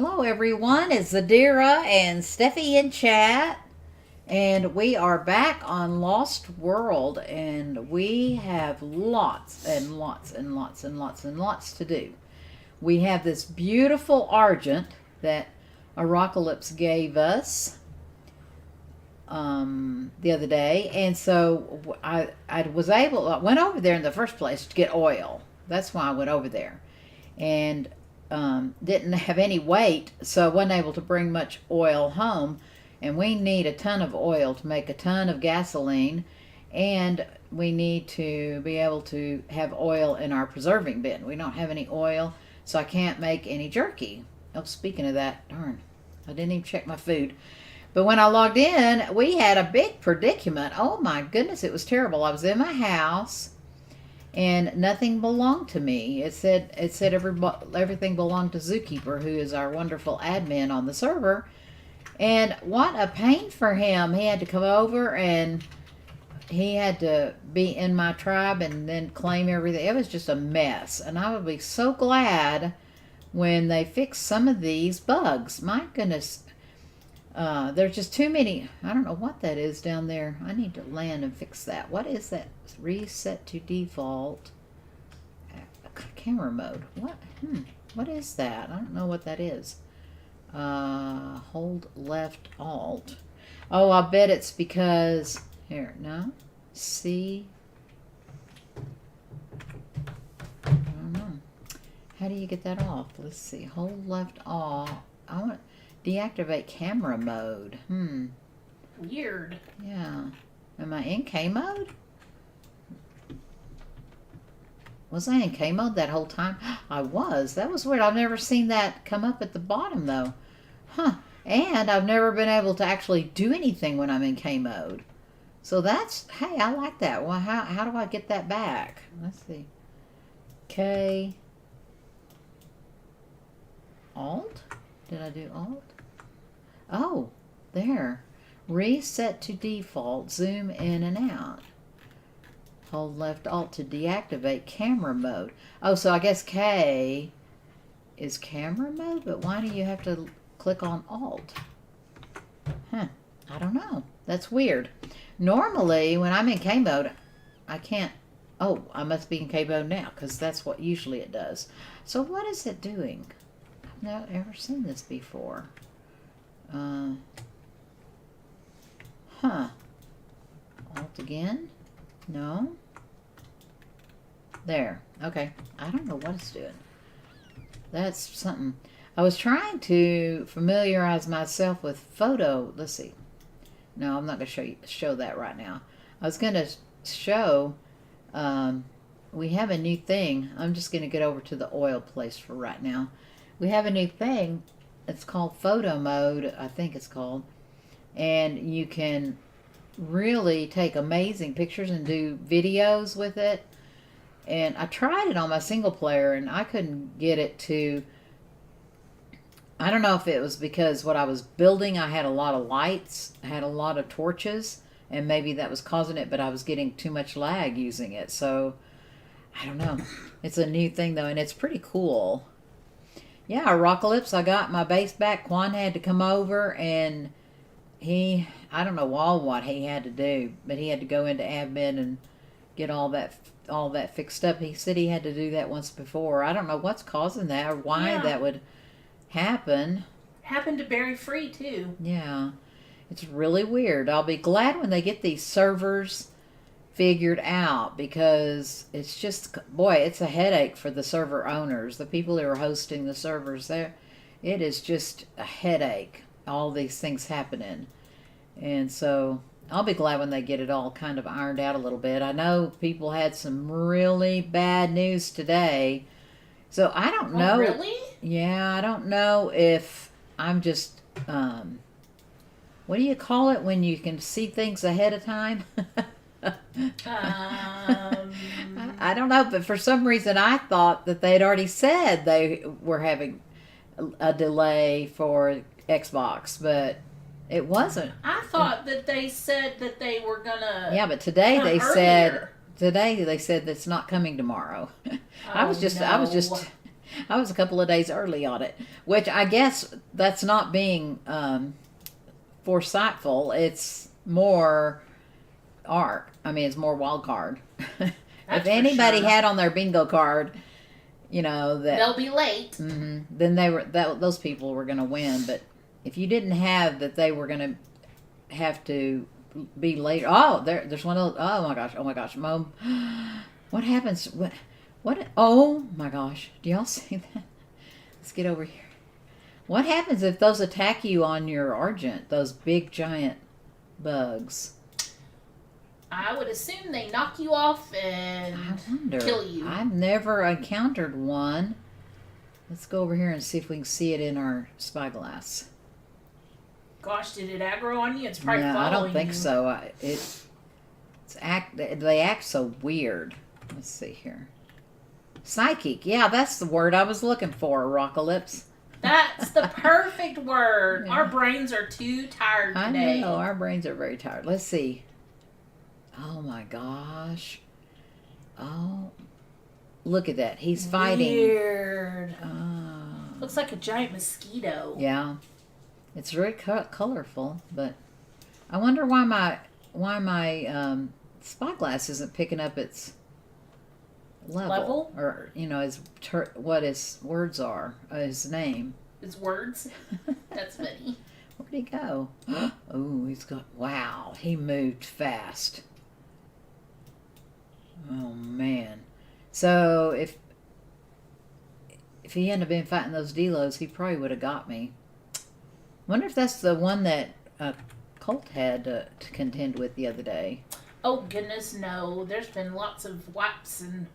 Hello everyone, it's Zadira and Steffi in chat, and we are back on Lost World, and we have lots and lots and lots and lots and lots to do. We have this beautiful argent that Arocalypse gave us the other day, and so I went over there in the first place to get oil. That's why I went over there, and didn't have any weight, so I wasn't able to bring much oil home. And we need a ton of oil to make a ton of gasoline, and we need to be able to have oil in our preserving bin. We don't have any oil, so I can't make any jerky. Oh, speaking of that, darn, I didn't even check my food. But when I logged in, we had a big predicament. Oh my goodness, it was terrible. I was in my house and nothing belonged to me. It said everything belonged to Zookeeper, who is our wonderful admin on the server. And what a pain for him. He had to come over and he had to be in my tribe and then claim everything. It was just a mess. And I would be so glad when they fix some of these bugs. My goodness. There's just too many. I don't know what that is down there. I need to land and fix that. What is that? Reset to default. Camera mode. What? What is that? I don't know what that is. Hold left alt. Oh, I bet it's because here. No. See. I don't know. How do you get that off? Let's see. Hold left alt. I want. Deactivate camera mode. Weird. Yeah. Am I in K mode? Was I in K mode that whole time? I was. That was weird. I've never seen that come up at the bottom though. And I've never been able to actually do anything when I'm in K mode. So that's, hey, I like that. Well, how do I get that back? Let's see. K. Alt? Did I do alt? Oh, there. Reset to default. Zoom in and out. Hold left alt to deactivate camera mode. Oh, so I guess K is camera mode, but why do you have to click on alt? I don't know. That's weird. Normally, when I'm in K mode, I can't. Oh, I must be in K mode now, because that's what usually it does. So what is it doing? I've not ever seen this before. Alt again? No. There. Okay. I don't know what it's doing. That's something. I was trying to familiarize myself with photo. Let's see. No, I'm not going to show that right now. I was going to show we have a new thing. I'm just going to get over to the oil place for right now. We have a new thing. It's called photo mode, I think it's called. And you can really take amazing pictures and do videos with it. And I tried it on my single player and I couldn't get it to, I don't know if it was because what I was building, I had a lot of lights, I had a lot of torches, and maybe that was causing it, but I was getting too much lag using it. So I don't know. It's a new thing though, and it's pretty cool. Yeah, Arocalypse, I got my base back. Quan had to come over and I don't know what he had to do, but he had to go into admin and get all that fixed up. He said he had to do that once before. I don't know what's causing that or why that would happen. Happened to Berry Free too. Yeah, it's really weird. I'll be glad when they get these servers figured out, because it's just, boy, it's a headache for the server owners, the people who are hosting the servers there. It is just a headache, all these things happening. And so I'll be glad when they get it all kind of ironed out a little bit. I know people had some really bad news today, so I don't know. Oh, really? Yeah, I don't know if I'm just what do you call it when you can see things ahead of time? I don't know, but for some reason I thought that they'd already said they were having a delay for Xbox, but it wasn't. I thought that they said that they were gonna. Yeah, but today they said that's not coming tomorrow. I was just I was a couple of days early on it, which I guess that's not being foresightful. It's more it's more wild card. If anybody had on their bingo card, that they'll be late. Mm-hmm, then those people were going to win. But if you didn't have that, they were going to have to be late. Oh, there's one of those. Oh my gosh, Mom. What happens? What? Oh my gosh! Do y'all see that? Let's get over here. What happens if those attack you on your Argent? Those big giant bugs. I would assume they knock you off and kill you. I've never encountered one. Let's go over here and see if we can see it in our spyglass. Gosh, did it aggro on you? It's probably following you. I don't think so. They act so weird. Let's see here. Psychic. Yeah, that's the word I was looking for, Rockalypse. That's the perfect word. Yeah. Our brains are too tired today. I know, our brains are very tired. Let's see. Oh my gosh. Oh, look at that. He's fighting. Weird. Looks like a giant mosquito. Yeah. It's very colorful, but I wonder why my spyglass isn't picking up its level? Or, what his words are, his name. His words? That's funny. Where'd he go? Oh, wow, he moved fast. Oh, man. So, if he hadn't been fighting those Delos, he probably would have got me. Wonder if that's the one that Colt had to contend with the other day. Oh, goodness, no. There's been lots of wipes and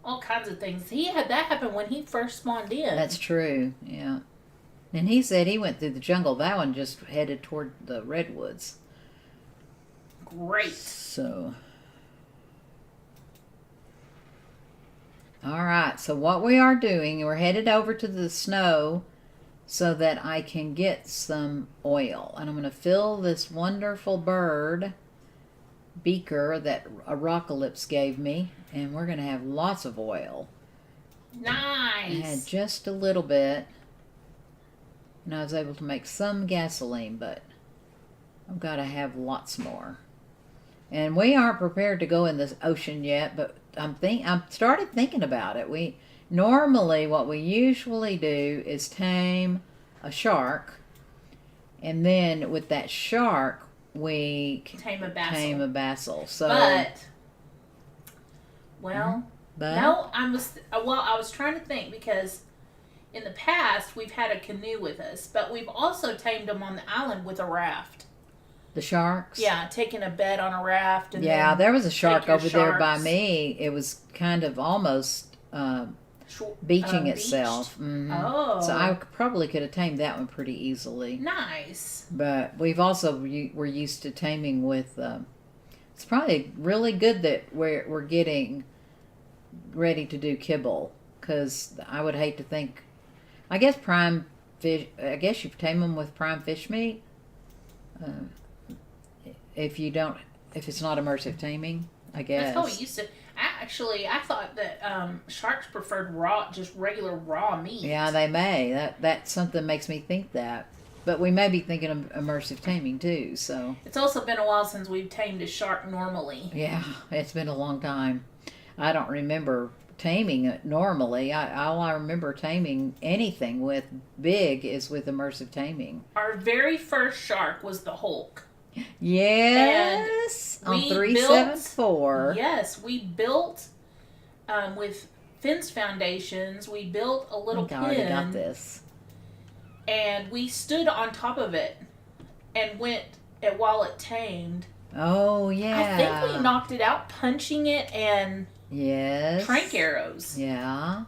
all kinds of things. He had that happen when he first spawned in. That's true, yeah. And he said he went through the jungle. That one just headed toward the redwoods. Great. So, all right. So what we are doing, we're headed over to the snow so that I can get some oil. And I'm going to fill this wonderful bird beaker that a Rockalypse gave me. And we're going to have lots of oil. Nice. I had just a little bit. And I was able to make some gasoline, but I've got to have lots more. And we aren't prepared to go in the ocean yet, but I'm started thinking about it. Normally what we usually do is tame a shark, and then with that shark we tame a bassel. So, no, I was trying to think, because in the past we've had a canoe with us, but we've also tamed them on the island with a raft. The sharks? Yeah, taking a bed on a raft. And there was a shark over there by me. It was kind of almost beaching itself. Mm-hmm. Oh. So I probably could have tamed that one pretty easily. Nice. But we've also, we're used to taming with, it's probably really good that we're getting ready to do kibble, because I would hate to think, I guess prime fish, I guess you tame them with prime fish meat. If it's not immersive taming, I guess. That's how we used to. I thought that sharks preferred just regular raw meat. Yeah, they may. That's something makes me think that. But we may be thinking of immersive taming too, so. It's also been a while since we've tamed a shark normally. Yeah, it's been a long time. I don't remember taming it normally. All I remember taming anything with big is with immersive taming. Our very first shark was the Hulk. Yes, on 374. Yes, we built with fence foundations. We built a little pen. I already got this. And we stood on top of it and went while it tamed. Oh yeah. I think we knocked it out punching it and trank arrows. Yeah.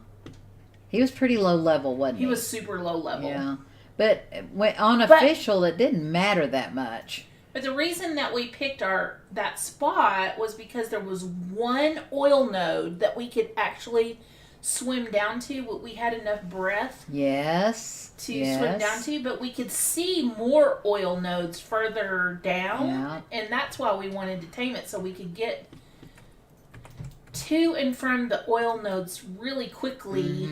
He was pretty low level, wasn't he? He was super low level. Yeah. But on official, it didn't matter that much. But the reason that we picked that spot was because there was one oil node that we could actually swim down to. We had enough breath. Yes. To swim down to, but we could see more oil nodes further down, and that's why we wanted to tame it, so we could get to and from the oil nodes really quickly.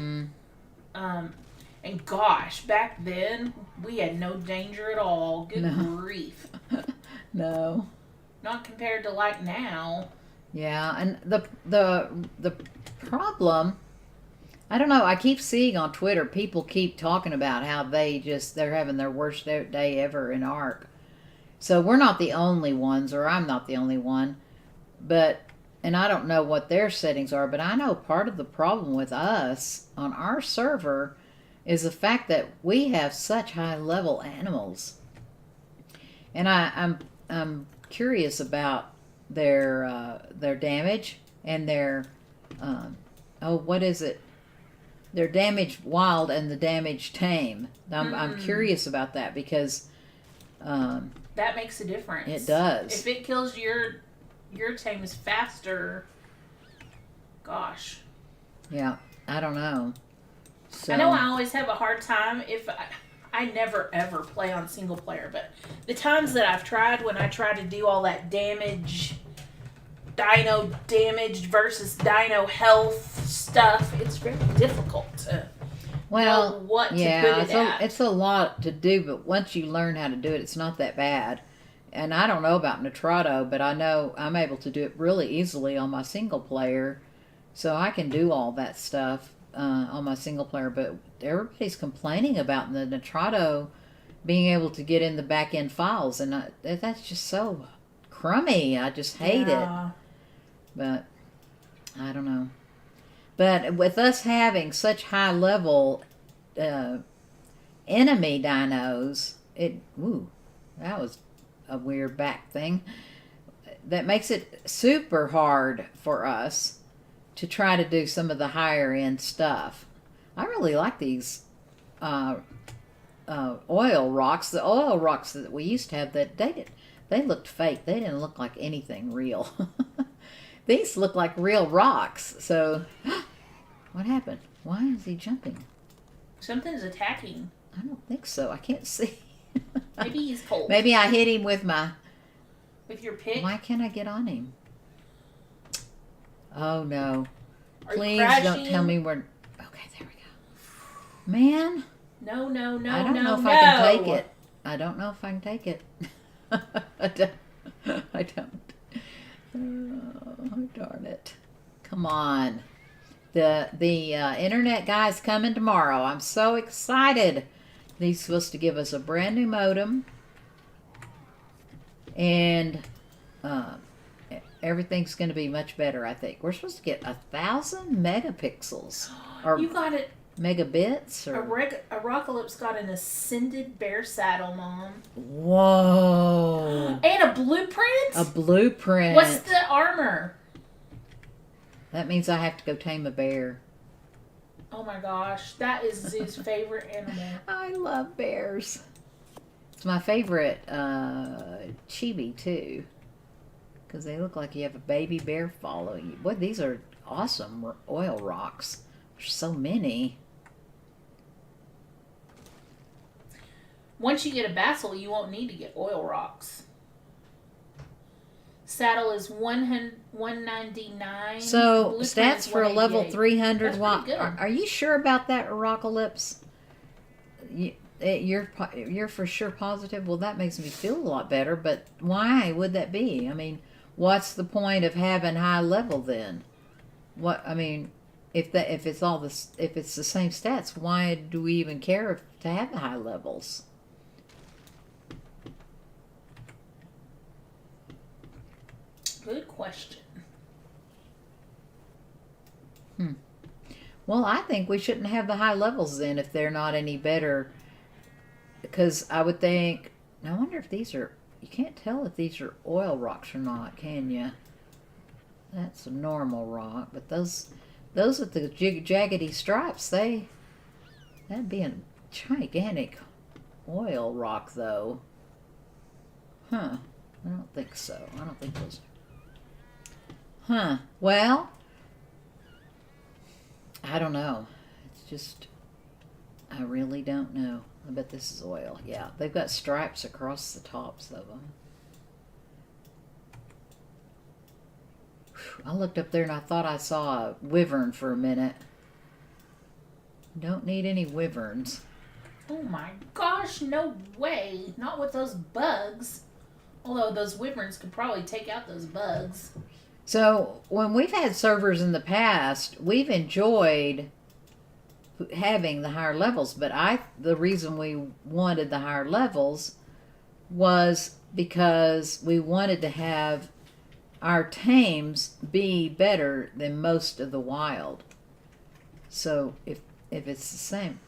And gosh, back then we had no danger at all. Good grief. No. Not compared to like now. Yeah, and the problem, I don't know, I keep seeing on Twitter people keep talking about how they're having their worst day ever in Ark. So we're not the only ones, or I'm not the only one, and I don't know what their settings are, but I know part of the problem with us on our server is the fact that we have such high level animals. And I'm curious about their damage and their what is it? Their damage wild and the damage tame. I'm curious about that because that makes a difference. It does. If it kills your tame is faster, gosh. Yeah, I don't know. So, I know I always have a hard time if I never ever play on single player, but the times that I've tried, when I try to do all that damage, dino damage versus dino health stuff, it's very difficult to know what to put it at. It's a lot to do, but once you learn how to do it, it's not that bad. And I don't know about Nitrado, but I know I'm able to do it really easily on my single player, so I can do all that stuff on my single player. But everybody's complaining about the Nitrado being able to get in the back end files, and that's just so crummy. I just hate it. But I don't know. But with us having such high level enemy dinos, that was a weird back thing. That makes it super hard for us to try to do some of the higher end stuff. I really like these oil rocks. The oil rocks that we used to have, they looked fake. They didn't look like anything real. These look like real rocks. So, what happened? Why is he jumping? Something's attacking. I don't think so. I can't see. Maybe he's cold. Maybe I hit him with your pick. Why can't I get on him? Oh no! Please don't tell me we're. Okay, there we go. Man. No. I don't know if I can take it. I don't know if I can take it. I don't. Oh, darn it! Come on. The internet guy's coming tomorrow. I'm so excited. He's supposed to give us a brand new modem, and everything's going to be much better. I think we're supposed to get 1,000 megapixels, or you got it. Megabits, or a Rockalypse got an ascended bear saddle, Mom. Whoa! And a blueprint. A blueprint. What's the armor? That means I have to go tame a bear. Oh my gosh, that is Zoo's favorite animal. I love bears. It's my favorite chibi too, because they look like you have a baby bear following you. Boy, these are awesome oil rocks. There's so many. Once you get a Basil, you won't need to get oil rocks. Saddle is $199. So stats for a level 300. That's Are you sure about that, Rockalypse? You're for sure positive? Well, that makes me feel a lot better. But why would that be? I mean, what's the point of having high level then? What I mean, if it's the same stats, why do we even care to have the high levels? Good question. Well, I think we shouldn't have the high levels then if they're not any better. Because I would think, I wonder if these are, you can't tell if these are oil rocks or not, can you? That's a normal rock, but those with the jaggedy stripes, that'd be a gigantic oil rock though. Huh, I don't think so. I don't think those. Huh, well, I don't know. It's just, I really don't know. I bet this is oil. Yeah, they've got stripes across the tops of them. I looked up there and I thought I saw a wyvern for a minute. Don't need any wyverns. Oh my gosh, no way. Not with those bugs. Although those wyverns could probably take out those bugs. So when we've had servers in the past, we've enjoyed having the higher levels, but the reason we wanted the higher levels was because we wanted to have our tames be better than most of the wild. So if it's the same,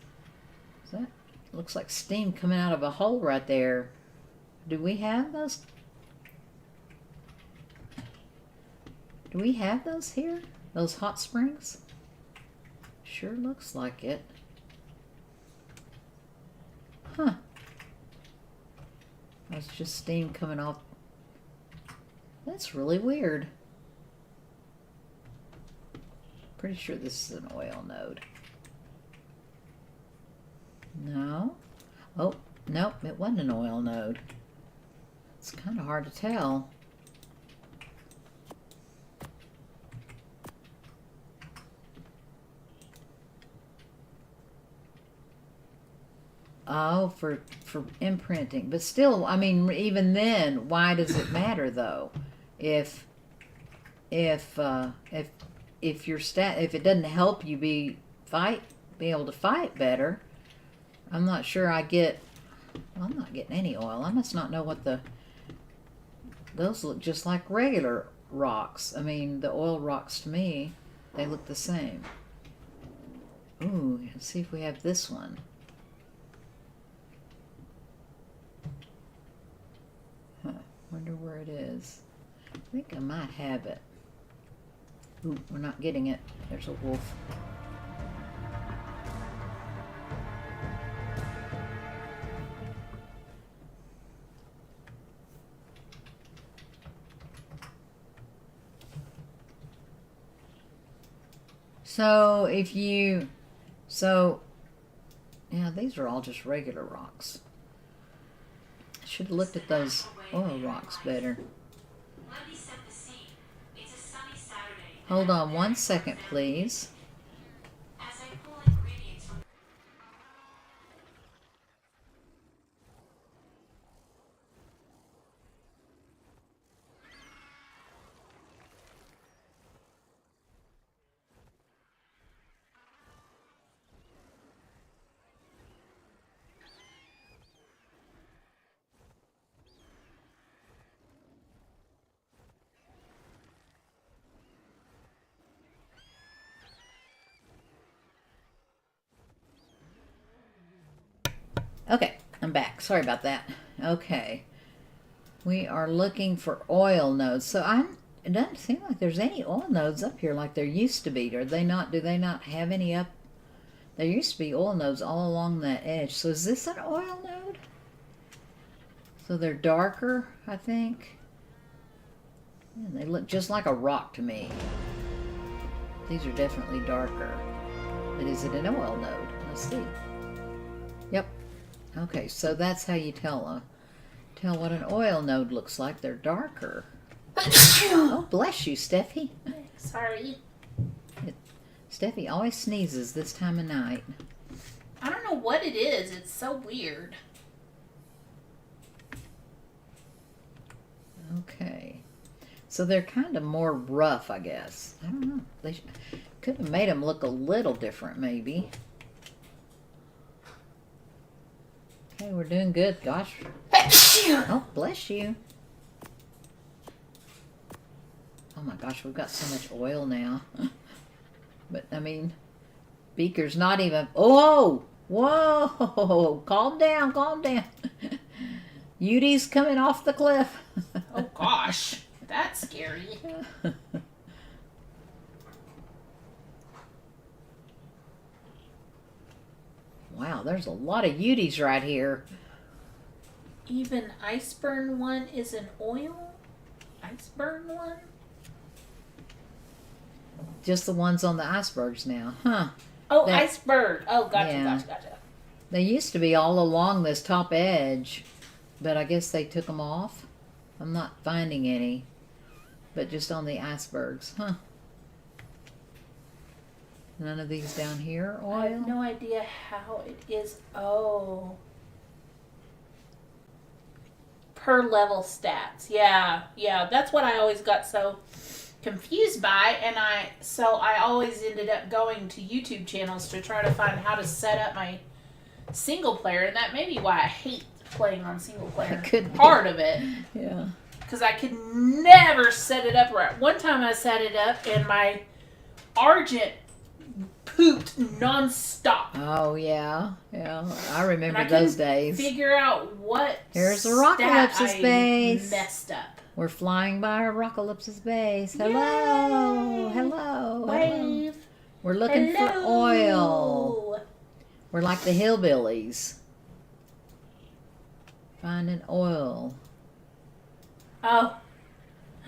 that looks like steam coming out of a hole right there. Do we have those? Do we have those here? Those hot springs? Sure looks like it. Huh. That's just steam coming off. That's really weird. Pretty sure this is an oil node. No. Oh, nope, it wasn't an oil node. It's kind of hard to tell. Oh, for imprinting. But still, I mean, even then, why does it matter though? If your if it doesn't help you be able to fight better, I'm not sure I get. Well, I'm not getting any oil. I must not know what those look just like regular rocks. I mean, the oil rocks to me, they look the same. Ooh, let's see if we have this one. Huh, wonder where it is. I think I might have it. Ooh, we're not getting it. There's a wolf. So yeah, these are all just regular rocks. Should have looked at those oil rocks better. Hold on one second, please. Okay, I'm back. Sorry about that. Okay. We are looking for oil nodes. So it doesn't seem like there's any oil nodes up here like there used to be. Do they not have any up? There used to be oil nodes all along that edge. So is this an oil node? So they're darker, I think. Yeah, they look just like a rock to me. These are definitely darker. But is it an oil node? Let's see. Yep. Okay, so that's how you tell what an oil node looks like. They're darker. Oh, bless you, Steffi. Sorry. Steffi always sneezes this time of night. I don't know what it is. It's so weird. Okay. So they're kind of more rough, I guess. I don't know. They could have made them look a little different, maybe. Okay, we're doing good. Gosh. Oh, bless you. Oh my gosh, we've got so much oil now. But, I mean, beaker's not even... Oh! Whoa! Calm down, calm down. Yudi's coming off the cliff. Oh gosh, that's scary. Wow, there's a lot of Yudi's right here. Even Iceburn one is an oil? Iceburn one? Just the ones on the icebergs now, huh? Oh, iceberg. Oh, gotcha, yeah. gotcha. They used to be all along this top edge, but I guess they took them off. I'm not finding any. but just on the icebergs. Huh. None of these down here are I oil? have no idea how it is. Oh. Per level stats. Yeah. That's what I always got so confused by, and I always ended up going to YouTube channels to try to find how to set up my single player, and that may be why I hate playing on single player. It could be. Part of it. Yeah. Because I could never set it up right. One time I set it up and my Argent pooped nonstop. Oh, yeah. Yeah. I remember and I those days. Figure out what Here's the stat Rockalypsis base. Messed up. We're flying by our Rockalypsis base. Hello. Yay. Hello. Wave. We're looking for oil. Hello. We're like the hillbillies. Finding oil. Oh.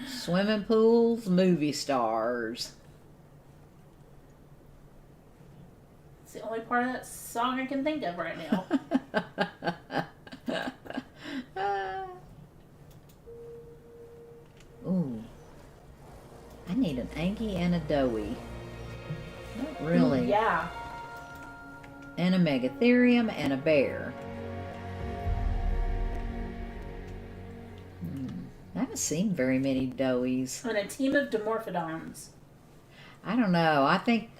Swimming pools, movie stars. It's the only part of that song I can think of right now. Ooh. I need an Angie and a Doey. Not really. Ooh, yeah. And a Megatherium and a bear. I haven't seen very many Doeys. And a team of Dimorphodons. I don't know. I think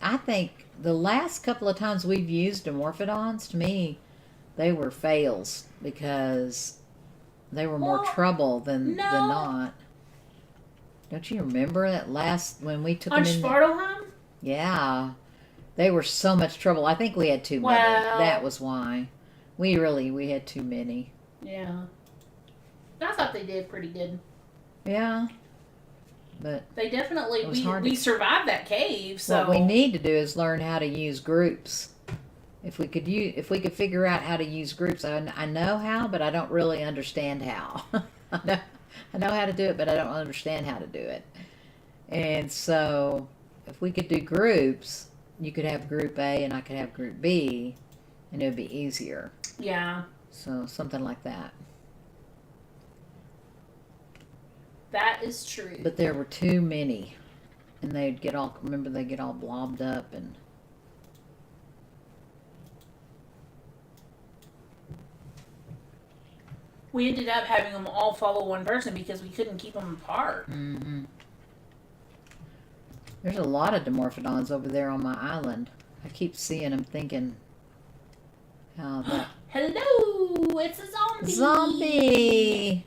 the last couple of times we've used Dimorphodons, to me, they were fails because they were more trouble than not. Don't you remember that when we took on them in? Svartalheim? Yeah. They were so much trouble. I think we had too many. That was why. We had too many. Yeah. I thought they did pretty good. Yeah. But they definitely we survived that cave, so what we need to do is learn how to use groups. If we could figure out how to use groups, I know how, but I don't really understand how. I know how to do it, but I don't understand how to do it. And so if we could do groups, you could have group A and I could have group B, and it would be easier. Yeah. So something like that. That is true. But there were too many. And they'd get all blobbed up and... We ended up having them all follow one person because we couldn't keep them apart. Mm-hmm. There's a lot of Dimorphodons over there on my island. I keep seeing them thinking how that... Hello! It's a zombie! Zombie!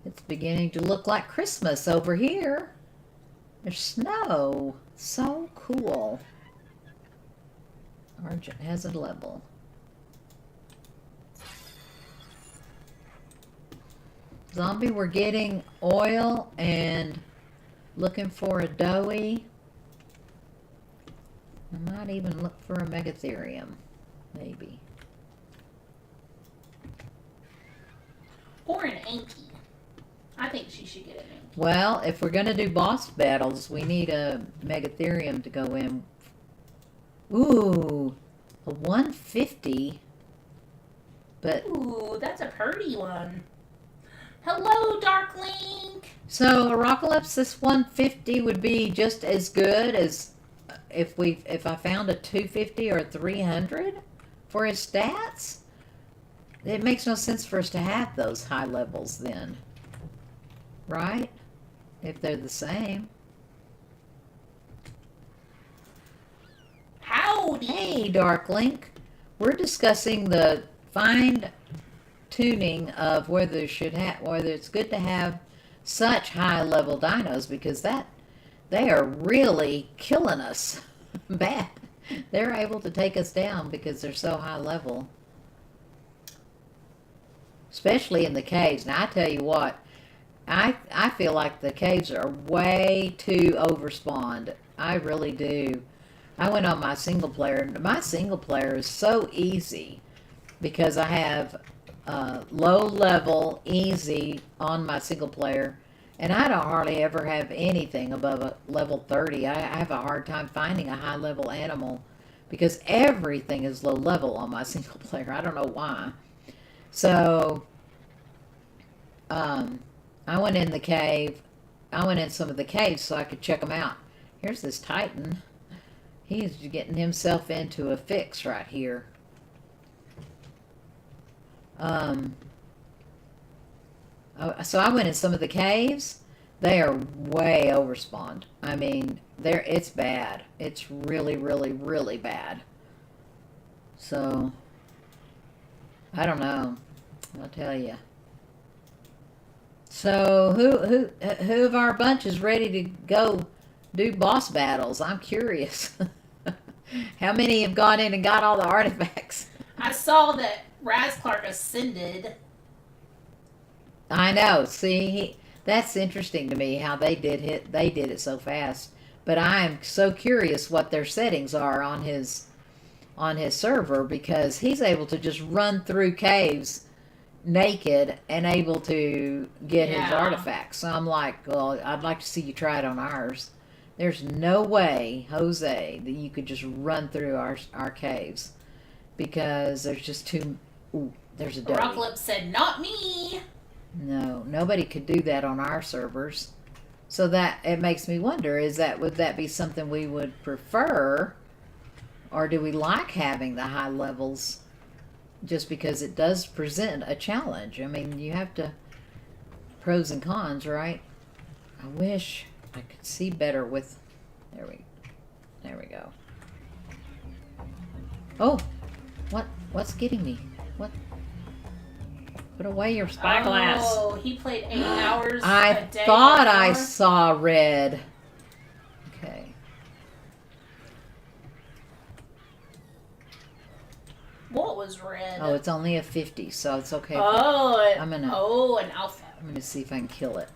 It's beginning to look like Christmas over here. There's snow. So cool. Argent has a level. Zombie, we're getting oil and looking for a Doey. I might even look for a Megatherium. Maybe. Or an Anki. I think she should get an Anki. Well, if we're going to do boss battles, we need a Megatherium to go in. Ooh, a 150. But ooh, that's a pretty one. Hello, Darklink. So a Rockalypsis 150 would be just as good as if I found a 250 or a 300 for his stats. It makes no sense for us to have those high levels then, right? If they're the same. Howdy. Hey, Darklink. We're discussing the fine tuning of whether it's good to have such high level dinos, because they are really killing us bad. They're able to take us down because they're so high level, especially in the caves. Now I tell you what, I feel like the caves are way too overspawned. I really do. I went on my single player. My single player is so easy because I have low level easy on my single player, and I don't hardly ever have anything above a level 30. I have a hard time finding a high level animal because everything is low level on my single player. I don't know why. So went in the cave. I went in some of the caves so I could check them out. Here's this Titan. He's getting himself into a fix right here. So I went in some of the caves. They are way overspawned. I mean, it's bad. It's really, really, really bad. So, I don't know. I'll tell you. So, who of our bunch is ready to go do boss battles? I'm curious. How many have gone in and got all the artifacts? I saw that Raz Clark ascended. I know. See, that's interesting to me how they did it so fast. But I'm so curious what their settings are on his server, because he's able to just run through caves naked and able to get his artifacts. So I'm like, well, I'd like to see you try it on ours. There's no way, Jose, that you could just run through our caves, because there's just too. Ooh, there's a Doed. Rocklips said, "Not me." No, nobody could do that on our servers. So that it makes me wonder: would that be something we would prefer, or do we like having the high levels? Just because it does present a challenge. I mean, you have to pros and cons, right? I wish I could see better with. There we go. Oh, what's getting me? What? Put away your spyglass. Oh, he played 8 hours I a day. thought I saw red. Okay. What was red? Oh, it's only a 50, so it's okay. Oh, an alpha. I'm gonna see if I can kill it.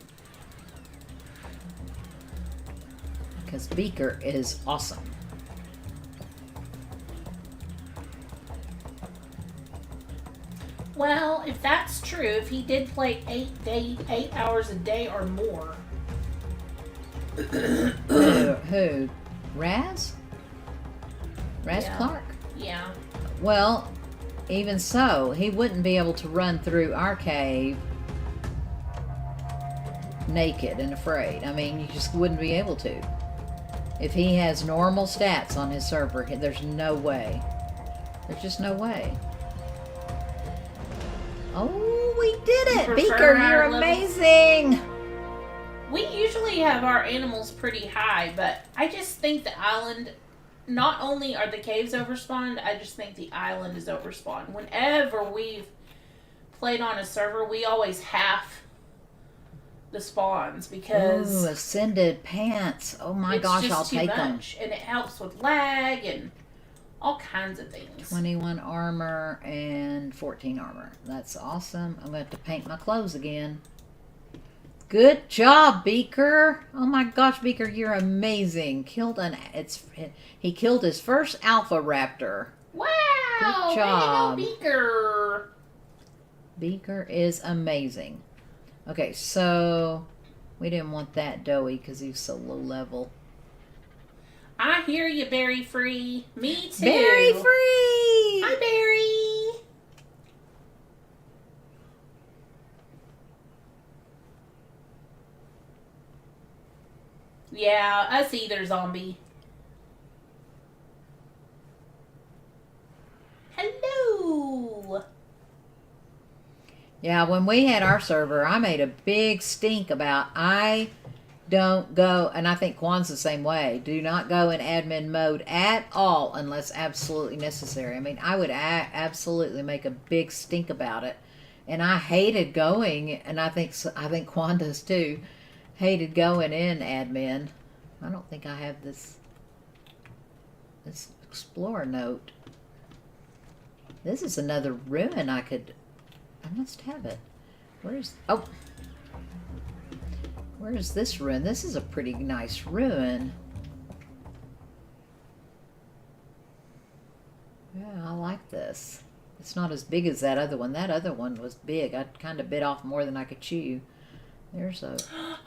Because Beaker is awesome. Well, if that's true, if he did play 8 hours a day or more. Who? Raz? Raz Clark? Yeah. Well, even so, he wouldn't be able to run through our cave naked and afraid. I mean, you just wouldn't be able to. If he has normal stats on his server, there's no way. There's just no way. Oh, we did it! Beaker, you're amazing! We usually have our animals pretty high, but I just think the island, not only are the caves overspawned, I just think the island is overspawned. Whenever we've played on a server, we always half the spawns because... Ooh, ascended pants. Oh my gosh, I'll take them. And it helps with lag and all kinds of things. 21 armor and 14 armor. That's awesome. I'm going to have to paint my clothes again. Good job, Beaker. Oh my gosh, Beaker, you're amazing. He killed his first alpha raptor. Wow! Good job. Way to go, Beaker. Beaker is amazing. Okay, so we didn't want that Doey because he's so low level. I hear you, Berry Free. Me too. Berry Free! Hi, Berry. Yeah, us either, zombie. Hello. Yeah, when we had our server, I made a big stink about I don't go, and I think Quan's the same way, do not go in admin mode at all unless absolutely necessary. I mean, I would absolutely make a big stink about it. And I hated going, and I think Quan does too, hated going in admin. I don't think I have this explorer note. This is another ruin I must have it. Where's this ruin? This is a pretty nice ruin. Yeah, I like this. It's not as big as that other one. That other one was big. I kind of bit off more than I could chew. There's a...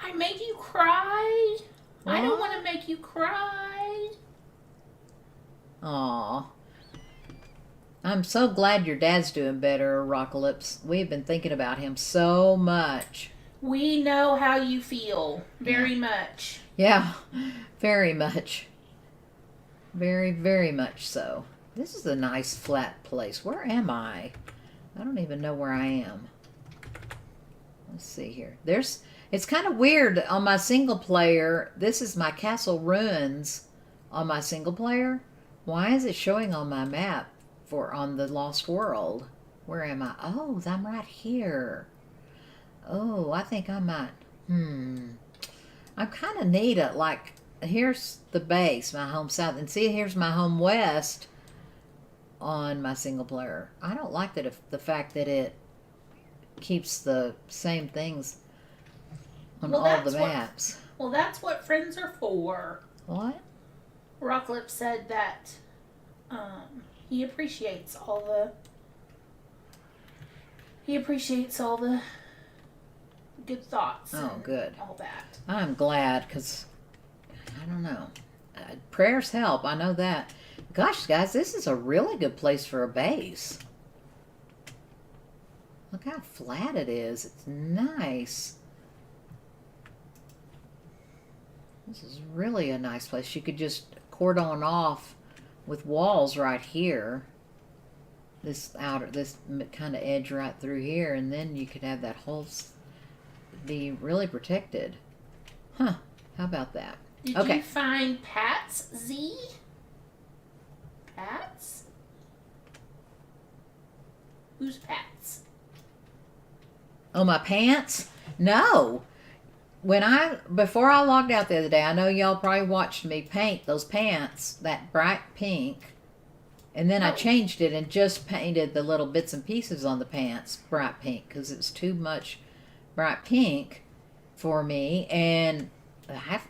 I made you cry. What? I don't want to make you cry. Aw. I'm so glad your dad's doing better, Rockalypse. We've been thinking about him so much. We know how you feel very much. Yeah, very much. Very, very much so. This is a nice flat place. Where am I? I don't even know where I am. Let's see here. It's kind of weird on my single player. This is my castle ruins on my single player. Why is it showing on my map on the Lost World? Where am I? Oh, I'm right here. Oh, I think I might. I'm kind of neat at, like, here's the base, my home south, and see, here's my home west on my single player. I don't like that the fact that it keeps the same things on all the maps. Well, that's what friends are for. What? Rocklip said that he appreciates all the good thoughts. Oh, good. All that. I'm glad, because I don't know. Prayers help. I know that. Gosh, guys, this is a really good place for a base. Look how flat it is. It's nice. This is really a nice place. You could just cordon off with walls right here. This kind of edge right through here, and then you could have that whole be really protected. Huh? How about that? Did you find Pat's Z? Pat's? Who's Pat's? Oh, my pants? No. Before I logged out the other day, I know y'all probably watched me paint those pants that bright pink. And then I changed it and just painted the little bits and pieces on the pants bright pink because it was too much bright pink for me. And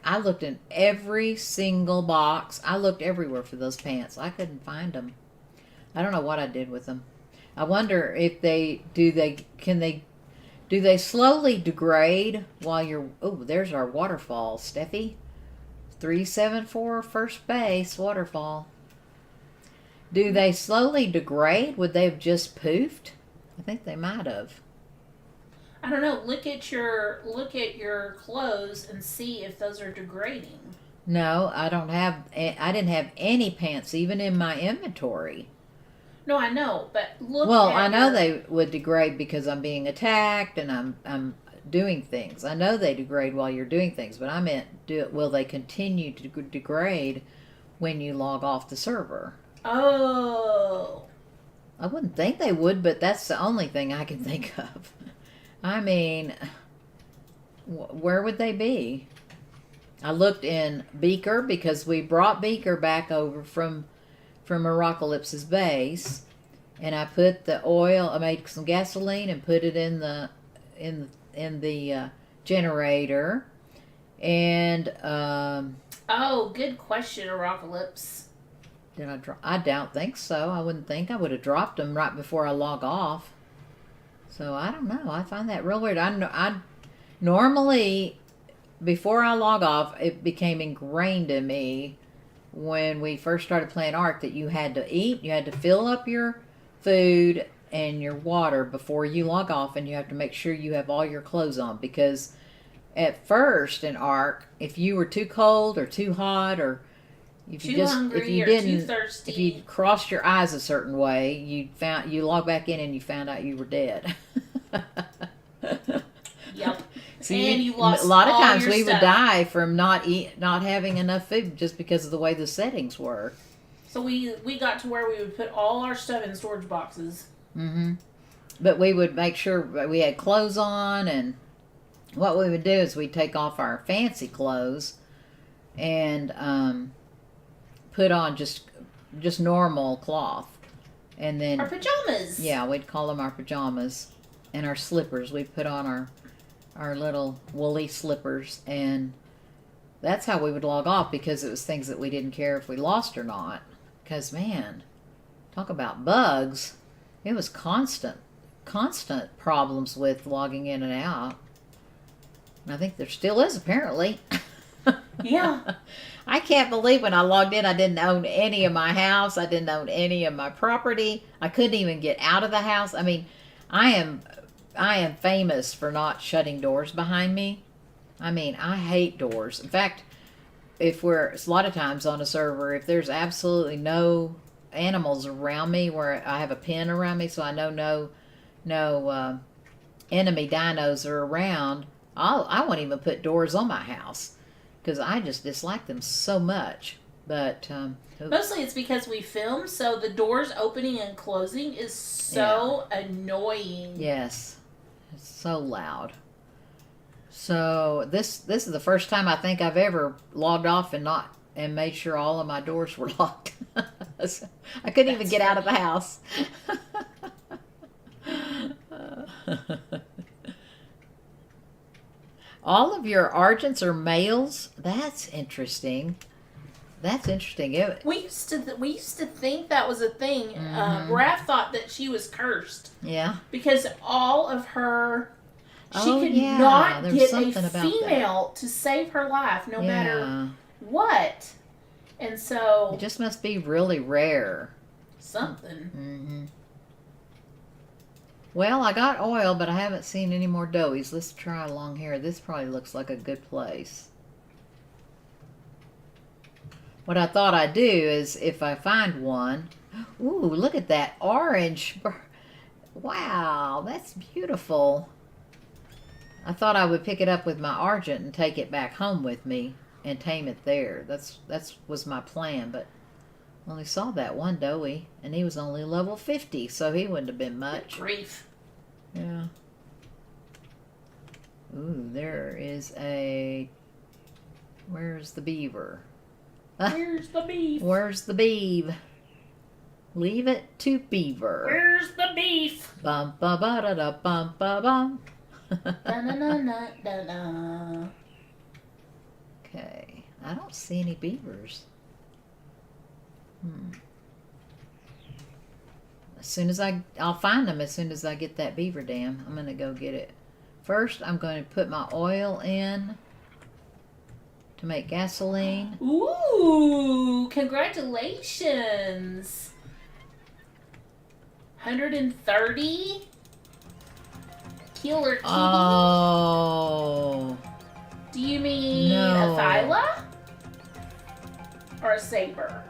I looked in every single box. I looked everywhere for those pants. I couldn't find them. I don't know what I did with them. I wonder if do they slowly degrade while you're... Oh, there's our waterfall, Steffi. 374 first base waterfall. Do they slowly degrade? Would they have just poofed? I think they might have. I don't know. Look at your clothes and see if those are degrading. No, I didn't have any pants even in my inventory. No, I know, but look. Well, I know they would degrade because I'm being attacked and I'm doing things. I know they degrade while you're doing things, but I meant will they continue to degrade when you log off the server? Oh. I wouldn't think they would, but that's the only thing I can think of. I mean, where would they be? I looked in Beaker because we brought Beaker back over from Apocalypse's base, and I put the oil. I made some gasoline and put it in the generator. And oh, good question, Apocalypse. Did I don't think so. I wouldn't think I would have dropped them right before I log off. So I don't know. I find that real weird. I normally, before I log off, it became ingrained in me when we first started playing Ark that you had to eat, you had to fill up your food and your water before you log off, and you have to make sure you have all your clothes on, because at first in Ark, if you were too cold or too hot, or if you too thirsty, if you crossed your eyes a certain way, you log back in and you found out you were dead. Yep. See, and you lost a lot of times we stuff. would die from not having enough food just because of the way the settings were. So we got to where we would put all our stuff in storage boxes. Mm-hmm. But we would make sure we had clothes on, and what we would do is we'd take off our fancy clothes and put on just normal cloth, and then our pajamas. Yeah, we'd call them our pajamas, and our slippers. We'd put on our little woolly slippers, and that's how we would log off, because it was things that we didn't care if we lost or not. Because, man, talk about bugs. It was constant problems with logging in and out. And I think there still is, apparently. Yeah. I can't believe when I logged in, I didn't own any of my house. I didn't own any of my property. I couldn't even get out of the house. I mean, I am am famous for not shutting doors behind me. I mean, I hate doors. In fact, if we're a lot of times on a server, if there's absolutely no animals around me, where I have a pen around me, so I know no enemy dinos are around, I won't even put doors on my house because I just dislike them so much. But mostly it's because we film, so the doors opening and closing is so annoying. Yes, it's so loud. So this is the first time I think I've ever logged off and made sure all of my doors were locked. So I couldn't even get out of the house. All of your argents are males. That's interesting. That's interesting. We used to think that was a thing. Raph thought that she was cursed. Yeah. Because all of her, she could not get a female to save her life, no matter what. And so it just must be really rare. Something. Mm-hmm. Well, I got oil, but I haven't seen any more doughies. Let's try along here. This probably looks like a good place. What I thought I'd do is, if I find one... Ooh, look at that orange. Wow, that's beautiful. I thought I would pick it up with my argent and take it back home with me and tame it there. That's was my plan, but I only saw that one doughy, and he was only level 50, so he wouldn't have been much. Grief. Yeah. Ooh, there is a... Where's the beaver? Where's the beef? Where's the beef? Leave it to beaver. Where's the beef? Bum ba ba da da bum ba bum. Da-na-na-na-da-da. Okay, I don't see any beavers. As soon as I'll find them as soon as I get that beaver dam. I'm gonna go get it. First, I'm going to put my oil in to make gasoline. Ooh, congratulations. 130? Killer kitty? Oh. Do you mean No. a thyla? Or a saber?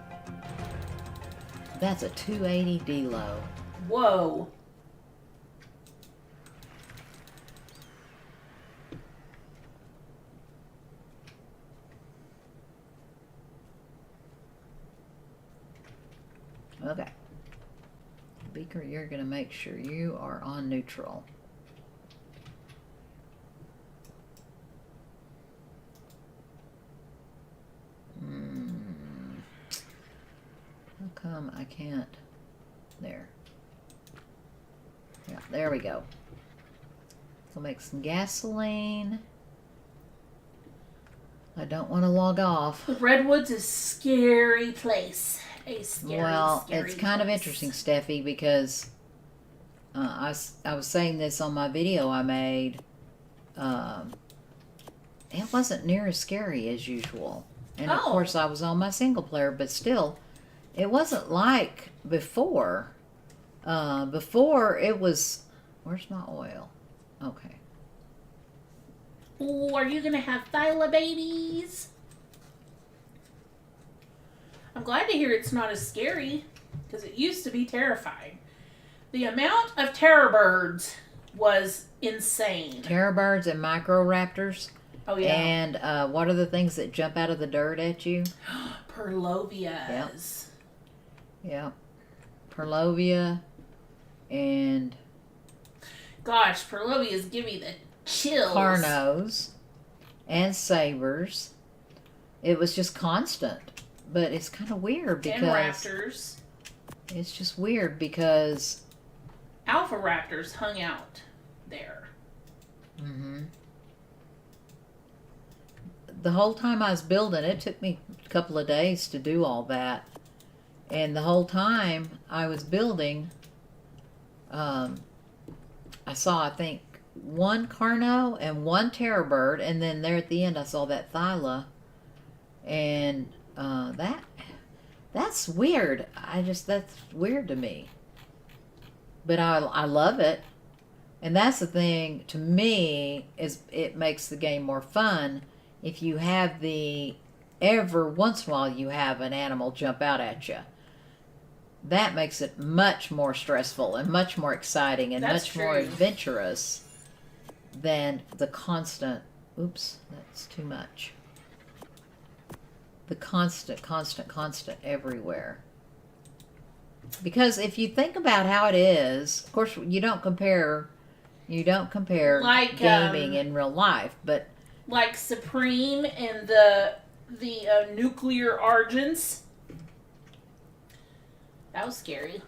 That's a 280 D-low. Whoa. Okay. Beaker, you're going to make sure you are on neutral. How come I can't? There. Yeah, there we go. So make some gasoline. I don't want to log off. The Redwoods is a scary place. Scary it's kind of interesting, Steffi, because I was saying this on my video I made. It wasn't near as scary as usual. And of course I was on my single player, but still, it wasn't like before. Before it was... Where's my oil? Okay. Ooh, are you going to have thyla babies? I'm glad to hear it's not as scary, because it used to be terrifying. The amount of terror birds was insane. Terror birds and micro raptors. Oh, yeah. And what are the things that jump out of the dirt at you? Perlovias. Yep. Perlovia and... Gosh, Perlovias give me the chills. Carnos and sabers. It was just constant. But it's kind of weird because... And raptors. It's just weird because... Alpha raptors hung out there. Mm-hmm. The whole time I was building, it took me a couple of days to do all that. And the whole time I was building, I saw, I think, one Carno and one terror bird. And then there at the end, I saw that Thyla. And that's weird. That's weird to me. But I love it. And that's the thing, to me, is it makes the game more fun if you have every once in a while you have an animal jump out at you. That makes it much more stressful and much more exciting and much more adventurous than the constant, oops, that's too much. The constant everywhere. Because if you think about how it is, of course, you don't compare like, gaming in real life, but like Supreme and the nuclear Argents. That was scary.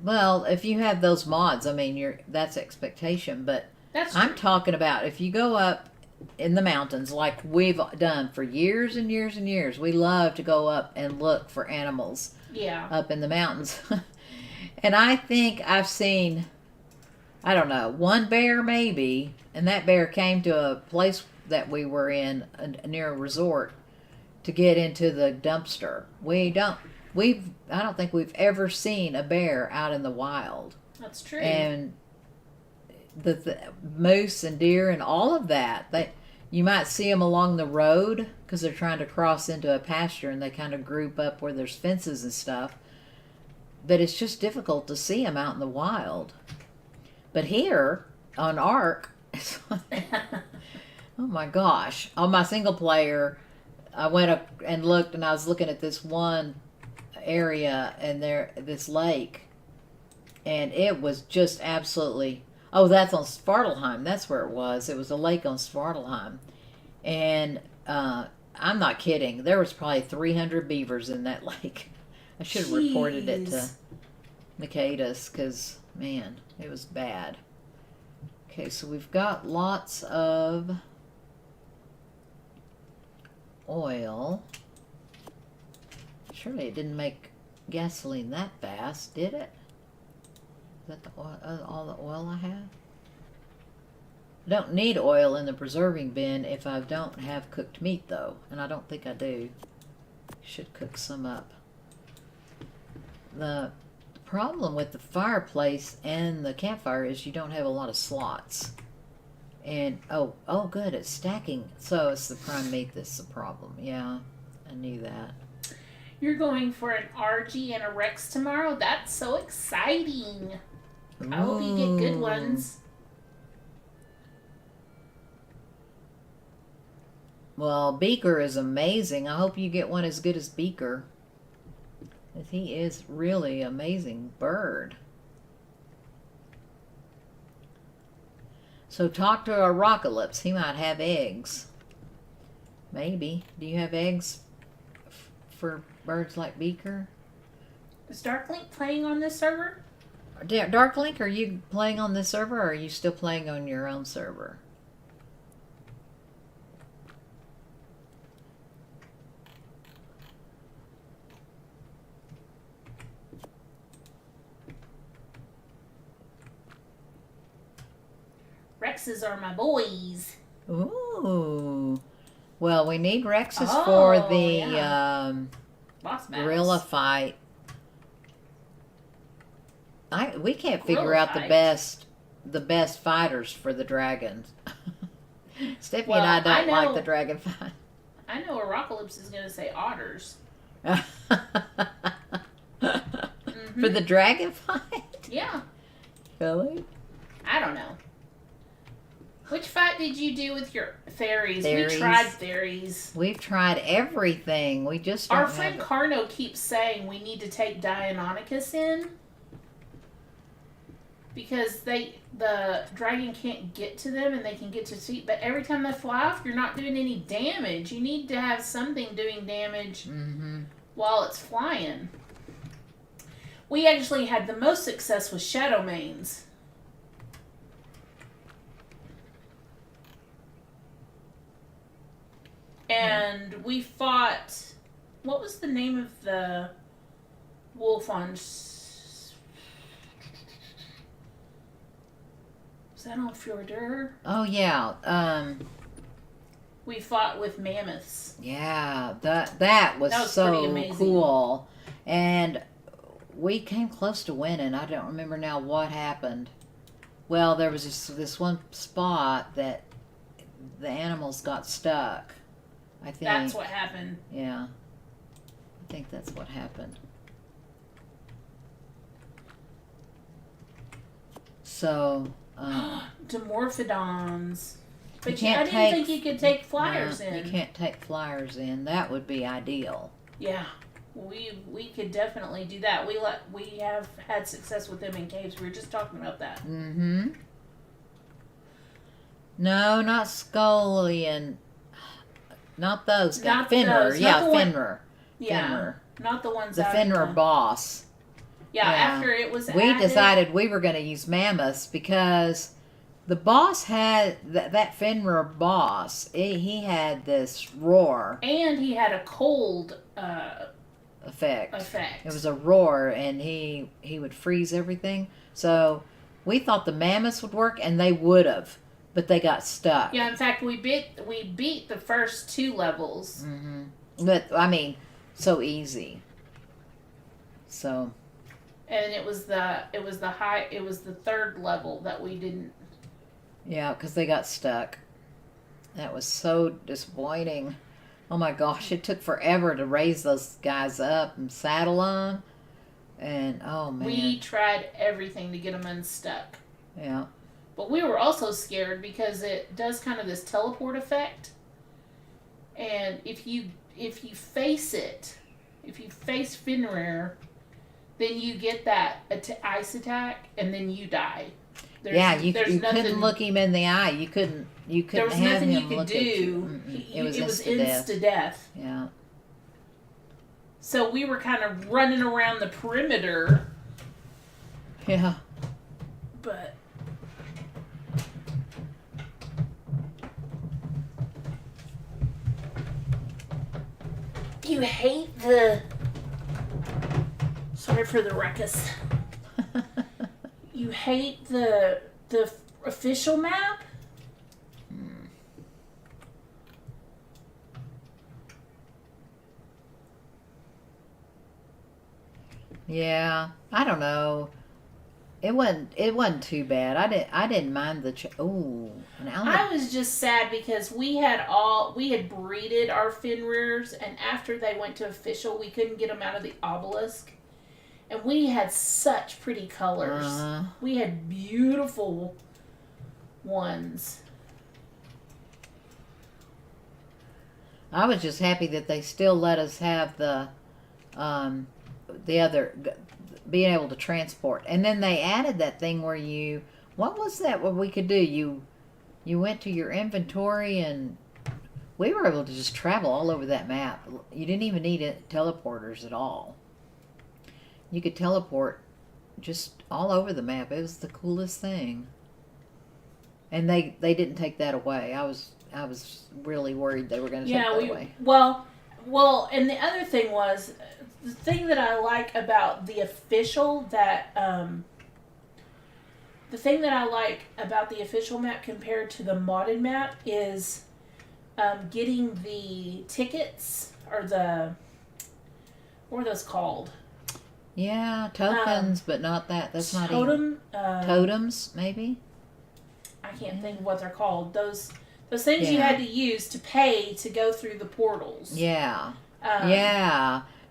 Well, if you have those mods, I mean, that's expectation. But I'm talking about if you go up in the mountains, like we've done for years and years and years. We love to go up and look for animals. Yeah. Up in the mountains, and I think I've seen, I don't know, one bear maybe, and that bear came to a place that we were in near a resort to get into the dumpster. I don't think we've ever seen a bear out in the wild. That's true. And the moose and deer and all of that, you might see them along the road because they're trying to cross into a pasture, and they kind of group up where there's fences and stuff. But it's just difficult to see them out in the wild. But here on Ark, oh my gosh, on my single player, I went up and looked, and I was looking at this one area and this lake, and it was just absolutely, oh, that's on Svartalheim. That's where it was. It was a lake on Svartalheim. And I'm not kidding. There was probably 300 beavers in that lake. I should have reported it to Nikitas because, man, it was bad. Okay, so we've got lots of oil. Surely it didn't make gasoline that fast, did it? Is that all the oil I have? I don't need oil in the preserving bin if I don't have cooked meat, though. And I don't think I do. Should cook some up. The problem with the fireplace and the campfire is you don't have a lot of slots. And, oh good, it's stacking. So it's the prime meat that's the problem. Yeah, I knew that. You're going for an RG and a Rex tomorrow? That's so exciting. Ooh. I hope you get good ones. Well, Beaker is amazing. I hope you get one as good as Beaker. He is really an amazing bird. So talk to a Rockalypse. He might have eggs. Maybe. Do you have eggs for birds like Beaker? Is Darklink playing on this server? Darklink, are you playing on this server, or are you still playing on your own server? Rexes are my boys. Ooh. Well, we need Rexes for the gorilla fight. We can't figure out the best fighters for the dragons. Stephanie and I don't like the dragon fight. I know a Rockalypse is going to say otters. For the dragon fight? Yeah. Really? I don't know. Which fight did you do with your fairies? We tried fairies. We've tried everything. We just don't Our friend Carno keeps saying we need to take Deinonychus in because the dragon can't get to them and they can get to see. But every time they fly off, you're not doing any damage. You need to have something doing damage while it's flying. We actually had the most success with Shadow Manes. And we fought, what was the name of the wolf on, was that on Fjordur? Oh, yeah. We fought with mammoths. Yeah, that was so cool. And we came close to winning. I don't remember now what happened. Well, there was this one spot that the animals got stuck. I think That's what happened. Yeah, I think that's what happened. So, Dimorphodons. But I can't didn't think you could take flyers in. You can't take flyers in. That would be ideal. Yeah, we could definitely do that. We have had success with them in caves. We were just talking about that. Mm-hmm. No, not Scully. Not those guys. Not Fenrir. those. Yeah, Not the Fenrir. Yeah, Fenrir. not the ones The out Fenrir in the, boss. Yeah, after it was We added, decided we were going to use mammoths because the boss had that Fenrir boss. He had this roar and he had a cold effect. effect. It was a roar, and he would freeze everything. So we thought the mammoths would work, and they would have, but they got stuck. Yeah, in fact, we beat the first 2 levels. Mm-hmm. But I mean, so easy. So. And it was the 3rd level that we didn't. Yeah, because they got stuck. That was so disappointing. Oh my gosh, it took forever to raise those guys up and saddle them. And oh man. We tried everything to get them unstuck. Yeah. But we were also scared because it does kind of this teleport effect. And if you face Fenrir, then you get that ice attack, and then you die. You couldn't look him in the eye. You couldn't there was have nothing him you could look do. at you. It was insta-death. Yeah. So we were kind of running around the perimeter. Yeah. But you hate the... Sorry for the ruckus. You hate the official map? Yeah, I don't know. It wasn't too bad. I didn't mind the I was just sad because we had breeded our Fenrirs, and after they went to official, we couldn't get them out of the obelisk. And we had such pretty colors. We had beautiful ones. I was just happy that they still let us have the other, being able to transport. And then they added that thing where what was that what we could do? You went to your inventory, and we were able to just travel all over that map. You didn't even need teleporters at all. You could teleport just all over the map. It was the coolest thing. And they didn't take that away. I was really worried they were going to take that away. Well, and the other thing was, the thing that I like about the official map compared to the modded map is getting the tickets, or what are those called? Yeah, tokens, but not that. That's not even totems, maybe. I can't think of what they're called. Those things you had to use to pay to go through the portals. Yeah.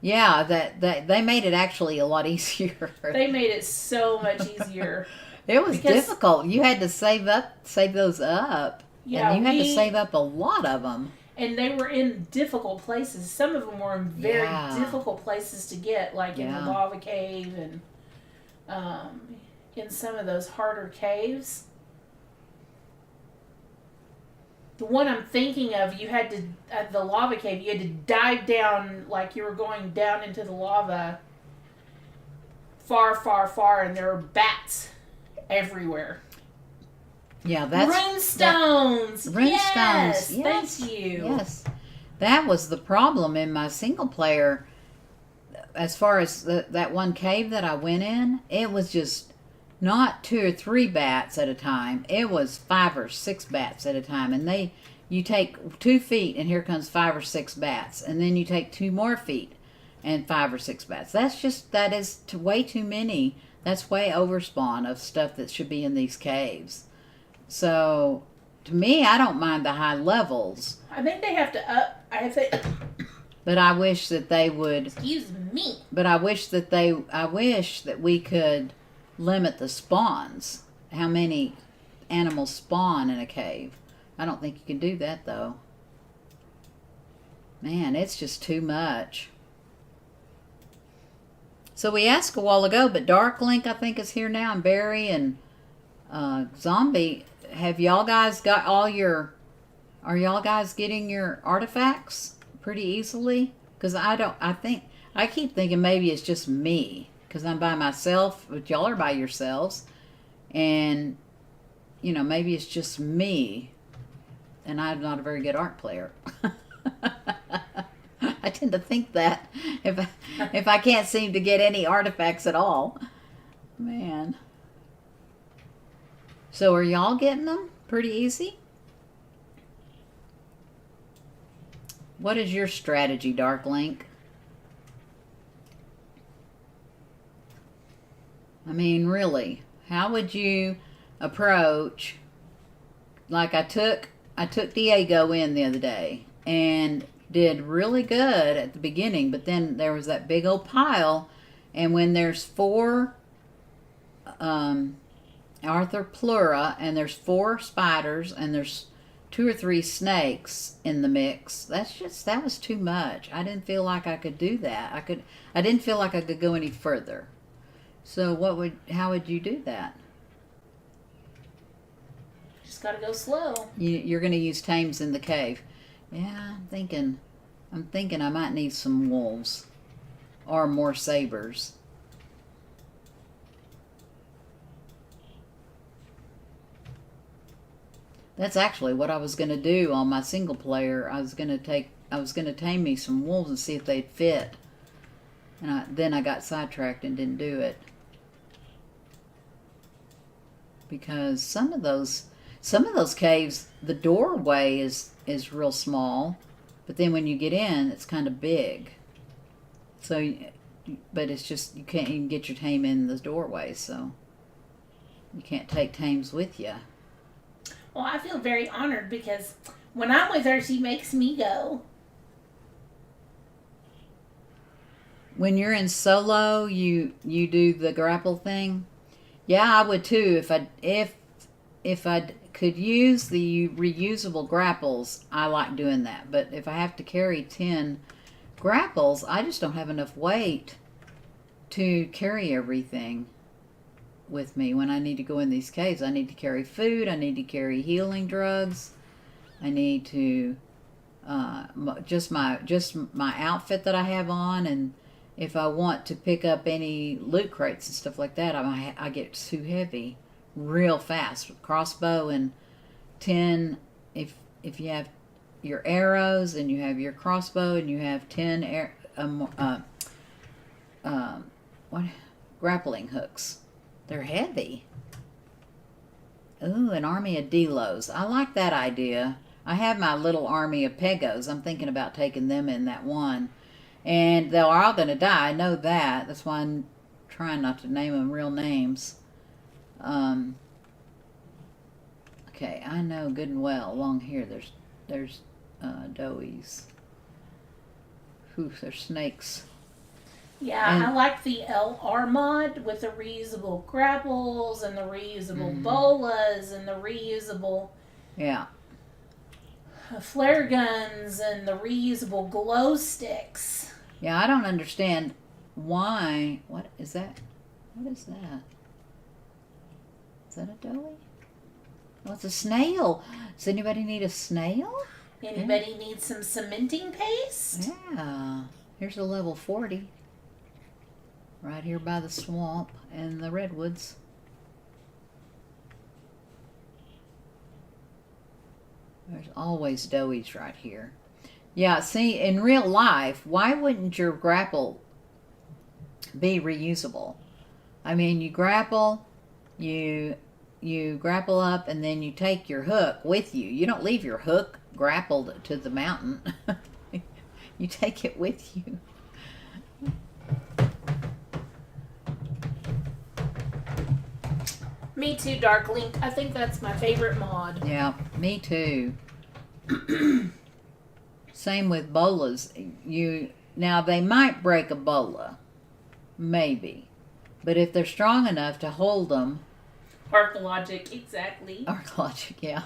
That they made it actually a lot easier. They made it so much easier. It was difficult. You had to save those up. Yeah, and you had to save up a lot of them. And they were in difficult places. Some of them were in very difficult places to get, like in the lava cave and in some of those harder caves. The one I'm thinking of, you had to, at the lava cave, you had to dive down like you were going down into the lava far, far, far, and there were bats everywhere. Yeah, that's... Runestones! Yes! Thank you. Yes. That was the problem in my single player. As far as that one cave that I went in, it was just not 2 or 3 bats at a time. It was 5 or 6 bats at a time. And you take 2 feet, and here comes 5 or 6 bats. And then you take 2 more feet, and 5 or 6 bats. That is way too many. That's way overspawn of stuff that should be in these caves. So, to me, I don't mind the high levels. I think they have to up. But I wish that they would. Excuse me. But I wish that we could limit the spawns. How many animals spawn in a cave? I don't think you can do that though. Man, it's just too much. So we asked a while ago, but Dark Link I think is here now, and Barry and Zombie. Have y'all guys got all your? Are y'all guys getting your artifacts pretty easily? Because I keep thinking maybe it's just me because I'm by myself, but y'all are by yourselves, and you know maybe it's just me, and I'm not a very good art player. I tend to think that if I can't seem to get any artifacts at all, man. So are y'all getting them pretty easy? What is your strategy, Dark Link? I mean, really, how would you approach? Like I took Diego in the other day and did really good at the beginning, but then there was that big old pile, and when there's 4 Arthropleura and there's 4 spiders and there's 2 or 3 snakes in the mix, that was too much. I didn't feel like I could do that. I didn't feel like I could go any further. So how would you do that? Just gotta go slow. You're gonna use tames in the cave. Yeah, I'm thinking I might need some wolves or more sabers. That's actually what I was going to do on my single player. I was going to tame me some wolves and see if they'd fit. And then I got sidetracked and didn't do it. Because some of those caves, the doorway is real small, but then when you get in, it's kind of big. So, but it's just you can't even get your tame in the doorway, so you can't take tames with you. Well, I feel very honored because when I'm with her, she makes me go. When you're in solo, you do the grapple thing. Yeah, I would too. If I could use the reusable grapples, I like doing that. But if I have to carry 10 grapples, I just don't have enough weight to carry everything with me when I need to go in these caves. I need to carry food. I need to carry healing drugs. I need to just my outfit that I have on, and if I want to pick up any loot crates and stuff like that, I get too heavy real fast. With crossbow and 10, if you have your arrows and you have your crossbow and you have 10 grappling hooks. They're heavy. Ooh, an army of Delos. I like that idea. I have my little army of Pegos. I'm thinking about taking them in that one. And they're all going to die. I know that. That's why I'm trying not to name them real names. Okay, I know good and well along here there's dowies. Ooh, there's snakes. Yeah, I like the LR mod with the reusable grapples and the reusable bolas and the reusable flare guns and the reusable glow sticks. Yeah, I don't understand why. What is that? What is that? Is that a dowie? Oh, it's a snail. Does anybody need a snail? Anybody need some cementing paste? Yeah. Here's a level 40. Right here by the swamp and the redwoods. There's always dowies right here. Yeah, see, in real life, why wouldn't your grapple be reusable? I mean, you grapple, you grapple up, and then you take your hook with you. You don't leave your hook grappled to the mountain. You take it with you. Me too, Dark Link. I think that's my favorite mod. Yeah, me too. Same with bolas. Now they might break a bola, maybe, but if they're strong enough to hold them. Archaeologic, exactly. Archaeologic, yeah.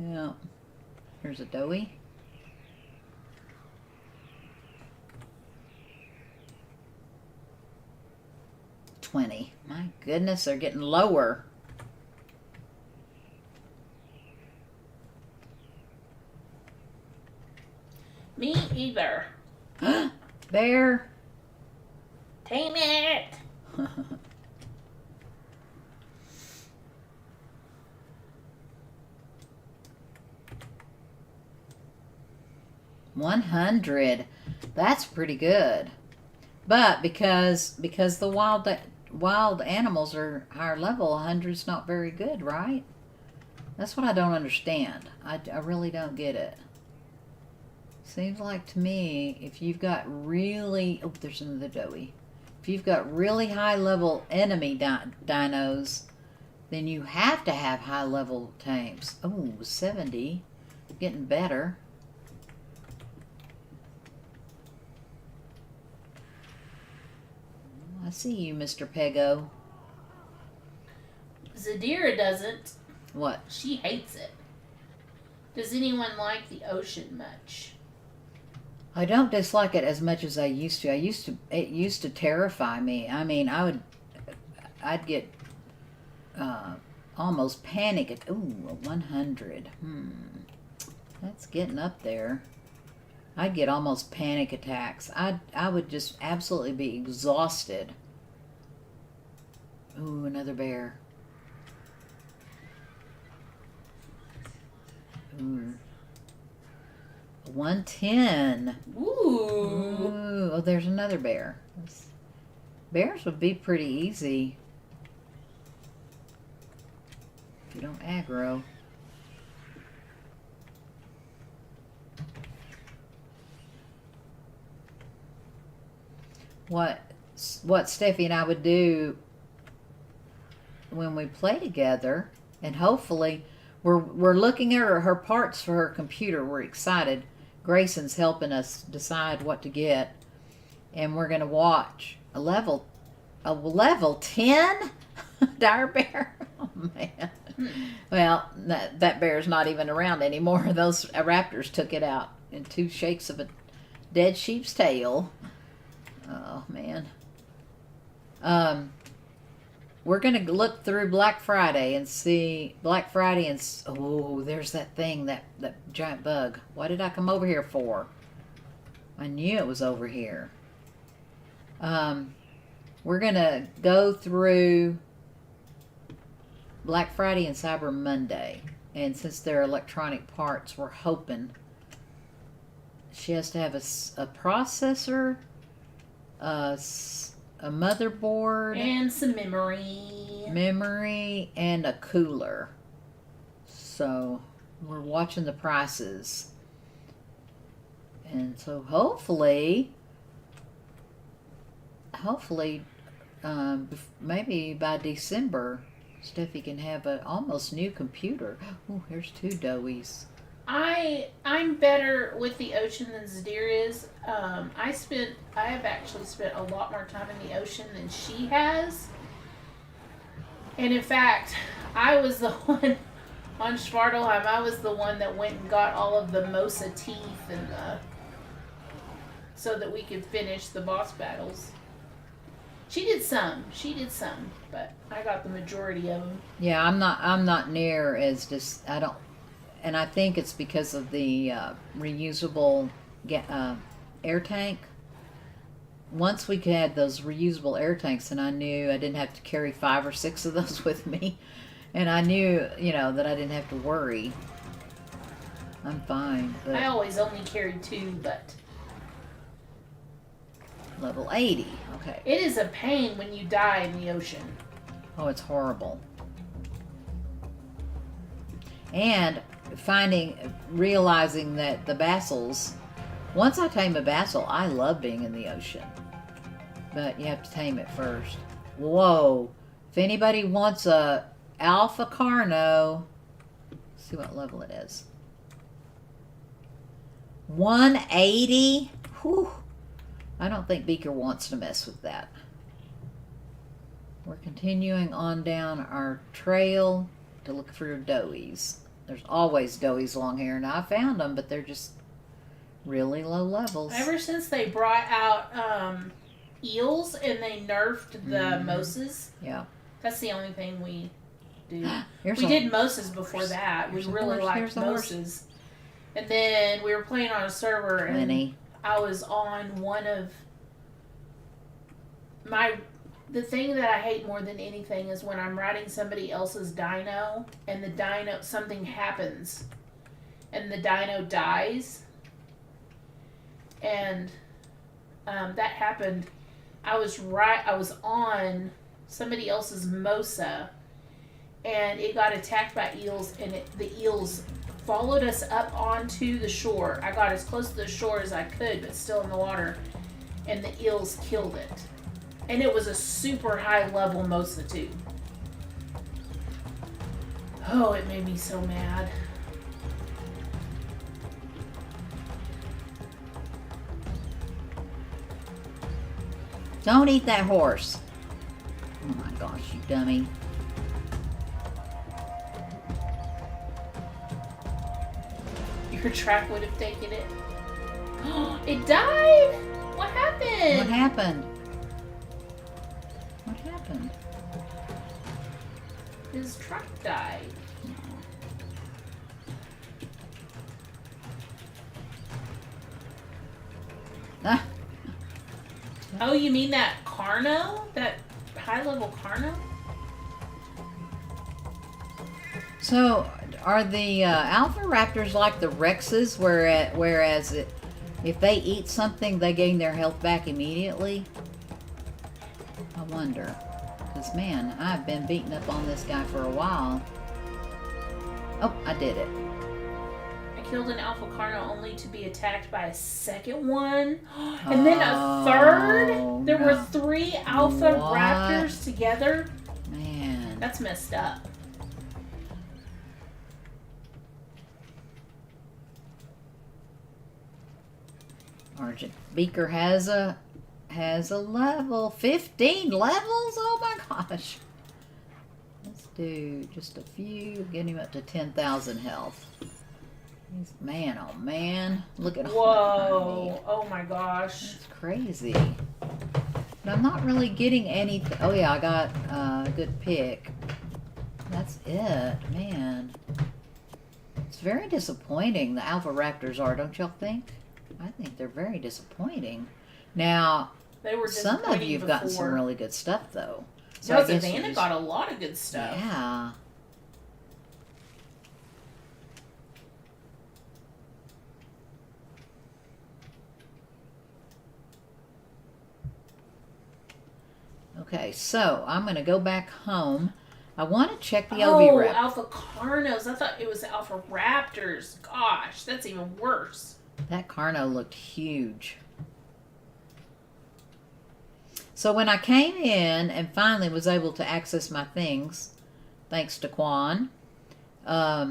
Yeah. Here's a Doed. $20. My goodness, they're getting lower. Me either. Bear. Tame it. $100. That's pretty good. But because the wild animals are higher level, 100's not very good, right? That's what I don't understand. I really don't get it. Seems like to me, if you've got really... Oh, there's another Doed. If you've got really high level enemy dinos, then you have to have high level tames. Oh, 70. Getting better. I see you, Mr. Pego. Zadira doesn't. What? She hates it. Does anyone like the ocean much? I don't dislike it as much as I used to. It used to terrify me. I mean, I'd get almost panic at, ooh, 100. That's getting up there. I'd get almost panic attacks. I would just absolutely be exhausted. Ooh, another bear. Ooh. 110. Ooh. Oh, there's another bear. Bears would be pretty easy if you don't aggro. What Steffi and I would do when we play together, and hopefully we're looking at her parts for her computer. We're excited. Grayson's helping us decide what to get, and we're gonna watch a level 10 dire bear. Oh man. Well, that bear's not even around anymore. Those raptors took it out in 2 shakes of a dead sheep's tail. Oh man. We're gonna look through Black Friday and see oh, there's that thing, that giant bug. What did I come over here for? I knew it was over here. We're gonna go through Black Friday and Cyber Monday, and since they're electronic parts, we're hoping she has to have a processor, a motherboard, and some memory, and a cooler. So we're watching the prices, and so hopefully maybe by December Steffi can have an almost new computer. Oh, here's 2 Doeys. I'm better with the ocean than Zadira is. I have actually spent a lot more time in the ocean than she has. And in fact, I was the one on Svartalheim. I was the one that went and got all of the Mosa teeth so that we could finish the boss battles. She did some, but I got the majority of them. Yeah, I'm not near as and I think it's because of the reusable air tank. Once we had those reusable air tanks, and I knew I didn't have to carry 5 or 6 of those with me, and I knew, that I didn't have to worry. I'm fine. But I always only carried 2, but level 80. Okay. It is a pain when you die in the ocean. Oh, it's horrible. And realizing that the basils, once I tame a basil, I love being in the ocean. But you have to tame it first. Whoa. If anybody wants a alpha carno, let's see what level it is. 180. Whew. I don't think Beaker wants to mess with that. We're continuing on down our trail to look for dowies. There's always dowies along here, and I found them, but they're just really low levels. Ever since they brought out eels and they nerfed the moses, yeah, that's the only thing we do. We did moses before that. We really liked moses. And then we were playing on a server, and I was on one of the thing that I hate more than anything is when I'm riding somebody else's dino, and the dino, something happens, and the dino dies. And that happened. I was on somebody else's Mosa, and it got attacked by eels, and the eels followed us up onto the shore. I got as close to the shore as I could, but still in the water, and the eels killed it. And it was a super high level Mosa too. Oh, it made me so mad. Don't eat that horse. Oh my gosh, you dummy. Your track would have taken it. It died! What happened? What happened? What happened? His truck died. Ah. Oh, you mean that Carno? That high-level Carno? So, are the alpha raptors like the Rexes, whereas if they eat something, they gain their health back immediately? I wonder. Because, man, I've been beating up on this guy for a while. Oh, I did it. I killed an alpha Carno only to be attacked by a second one. And then a third? There were 3 alpha raptors together? Man. That's messed up. Argent Beaker has a level. 15 levels? Oh my gosh. Let's do just a few. Get him up to 10,000 health. Man, oh man. Look at whoa. Oh my gosh. That's crazy. But I'm not really getting anything. Oh yeah, I got a good pick. That's it, man. It's very disappointing, the alpha raptors are, don't y'all think? I think they're very disappointing. Now, some of you have gotten some really good stuff, though. So no, Savannah got a lot of good stuff. Yeah. Okay, so I'm going to go back home. I want to check the OB raptor. Oh, rep. alpha Carnos. I thought it was alpha raptors. Gosh, that's even worse. That Carno looked huge. So when I came in and finally was able to access my things, thanks to Quan, I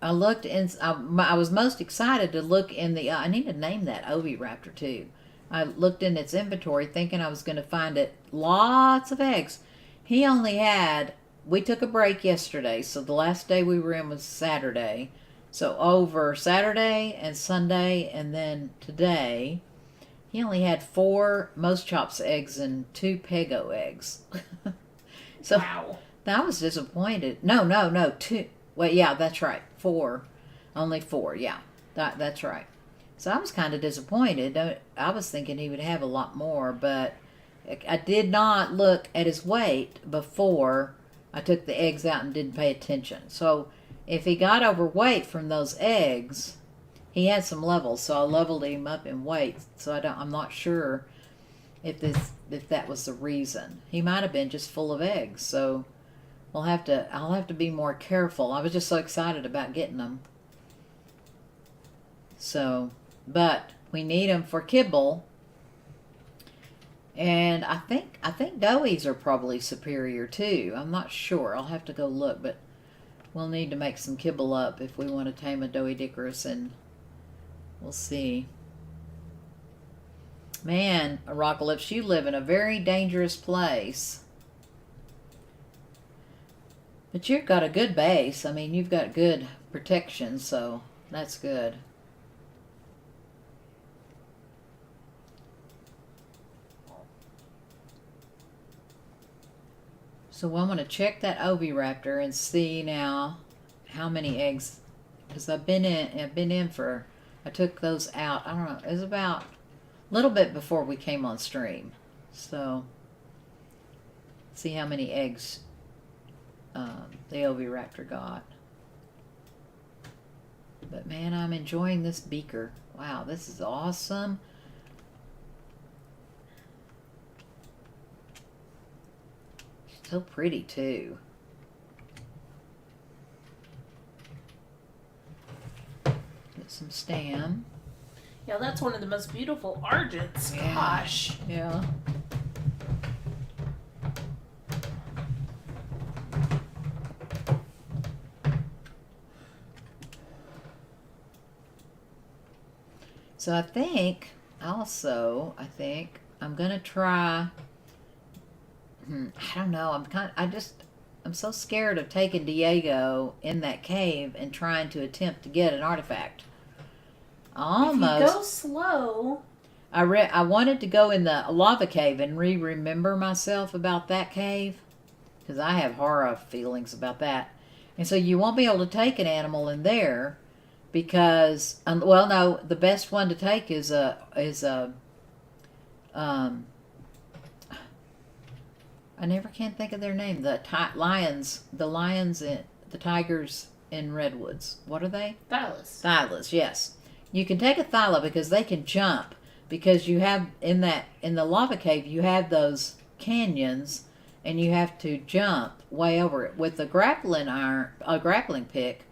looked in. I was most excited to look in the. I need to name that Oviraptor too. I looked in its inventory thinking I was going to find it lots of eggs. He only had. We took a break yesterday, so the last day we were in was Saturday. So over Saturday and Sunday and then today, he only had 4 Most Chops eggs and 2 Pego eggs. So wow. I was disappointed. No, 2. Well, yeah, that's right. 4. Only 4, yeah. That's right. So I was kind of disappointed. I was thinking he would have a lot more, but I did not look at his weight before I took the eggs out and didn't pay attention. So if he got overweight from those eggs, he had some levels, so I leveled him up in weight. So I'm not sure if that was the reason. He might have been just full of eggs. So I'll have to be more careful. I was just so excited about getting them. So, but we need them for kibble. And I think Doe's are probably superior too. I'm not sure. I'll have to go look, but we'll need to make some kibble up if we want to tame a Doed Icarus, and we'll see. Man, Rockalypse, you live in a very dangerous place. But you've got a good base. I mean, you've got good protection, so that's good. So I'm going to check that oviraptor and see now how many eggs, because I've been in for, I took those out, I don't know, it was about a little bit before we came on stream. So see how many eggs the oviraptor got. But man, I'm enjoying this beaker. Wow, this is awesome. So pretty too. Get some stem. Yeah, that's one of the most beautiful argents. Yeah. Gosh. Yeah. So I think I'm gonna try. I don't know. I'm so scared of taking Diego in that cave and trying to attempt to get an artifact. Almost. If you go slow. I wanted to go in the lava cave and remember myself about that cave, because I have horror feelings about that. And so you won't be able to take an animal in there because, well, no, the best one to take is I never can think of their name. The lions, the tigers in redwoods. What are they? Thylas. Thylas, yes. You can take a thyla because they can jump. Because you have in the lava cave, you have those canyons, and you have to jump way over it with a grappling pick.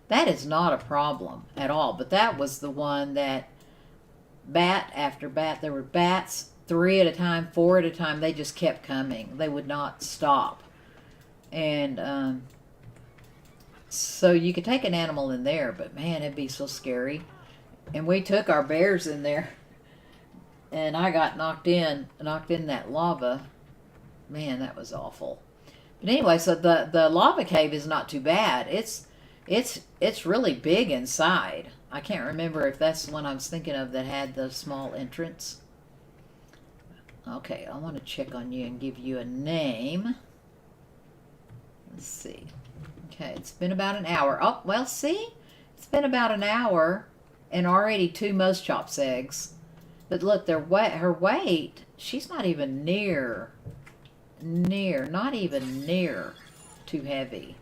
That is not a problem at all. But that was the one that bat after bat. There were bats. 3 at a time, 4 at a time. They just kept coming. They would not stop. And so you could take an animal in there, but man, it'd be so scary. And we took our bears in there, and I got knocked in that lava. Man, that was awful. But anyway, so the lava cave is not too bad. It's really big inside. I can't remember if that's the one I was thinking of that had the small entrance. Okay, I want to check on you and give you a name. Let's see. Okay, it's been about an hour. Oh, well, see? It's been about an hour and already 2 Most Chops eggs. But look, her weight, she's not even not even near too heavy.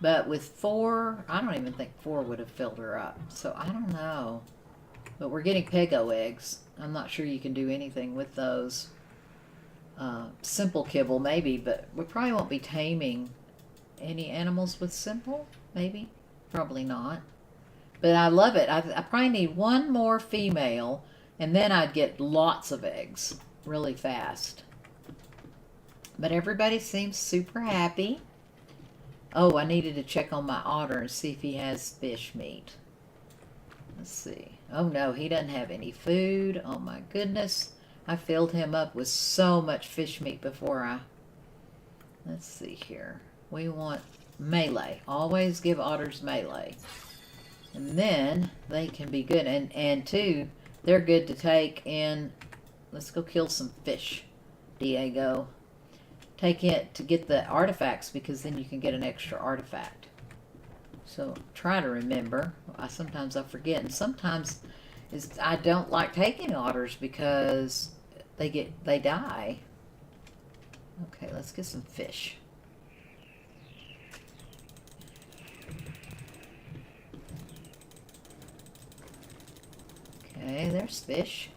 But with 4, I don't even think 4 would have filled her up. So I don't know. But we're getting Pego eggs. I'm not sure you can do anything with those. Simple kibble, maybe, but we probably won't be taming any animals with simple, maybe. Probably not. But I love it. I probably need 1 more female, and then I'd get lots of eggs really fast. But everybody seems super happy. Oh, I needed to check on my otter and see if he has fish meat. Let's see. Oh, no, he doesn't have any food. Oh, my goodness. I filled him up with so much fish meat before let's see here. We want melee. Always give otters melee. And then they can be good. And too, they're good to take in. Let's go kill some fish, Diego. Take it to get the artifacts, because then you can get an extra artifact. So try to remember. Sometimes I forget, and sometimes I don't like taking otters because they die. Okay, let's get some fish. Okay, there's fish.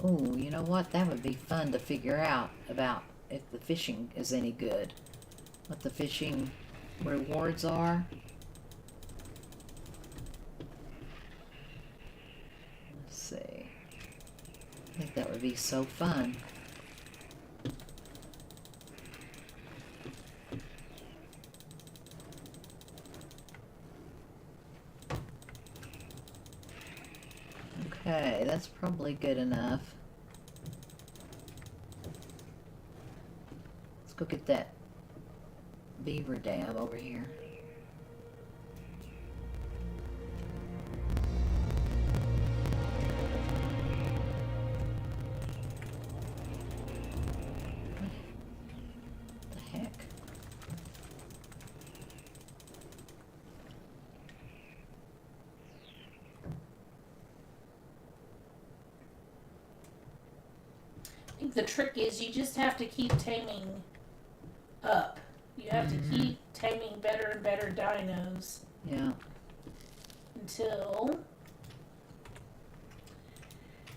Oh, you know what? That would be fun to figure out about if the fishing is any good. What the fishing rewards are. Let's see. I think that would be so fun. Okay, that's probably good enough. Let's go get that beaver dam over here. What the heck? I think the trick is you just have to keep taming up. You have to keep taming better and better dinos. Yeah. Until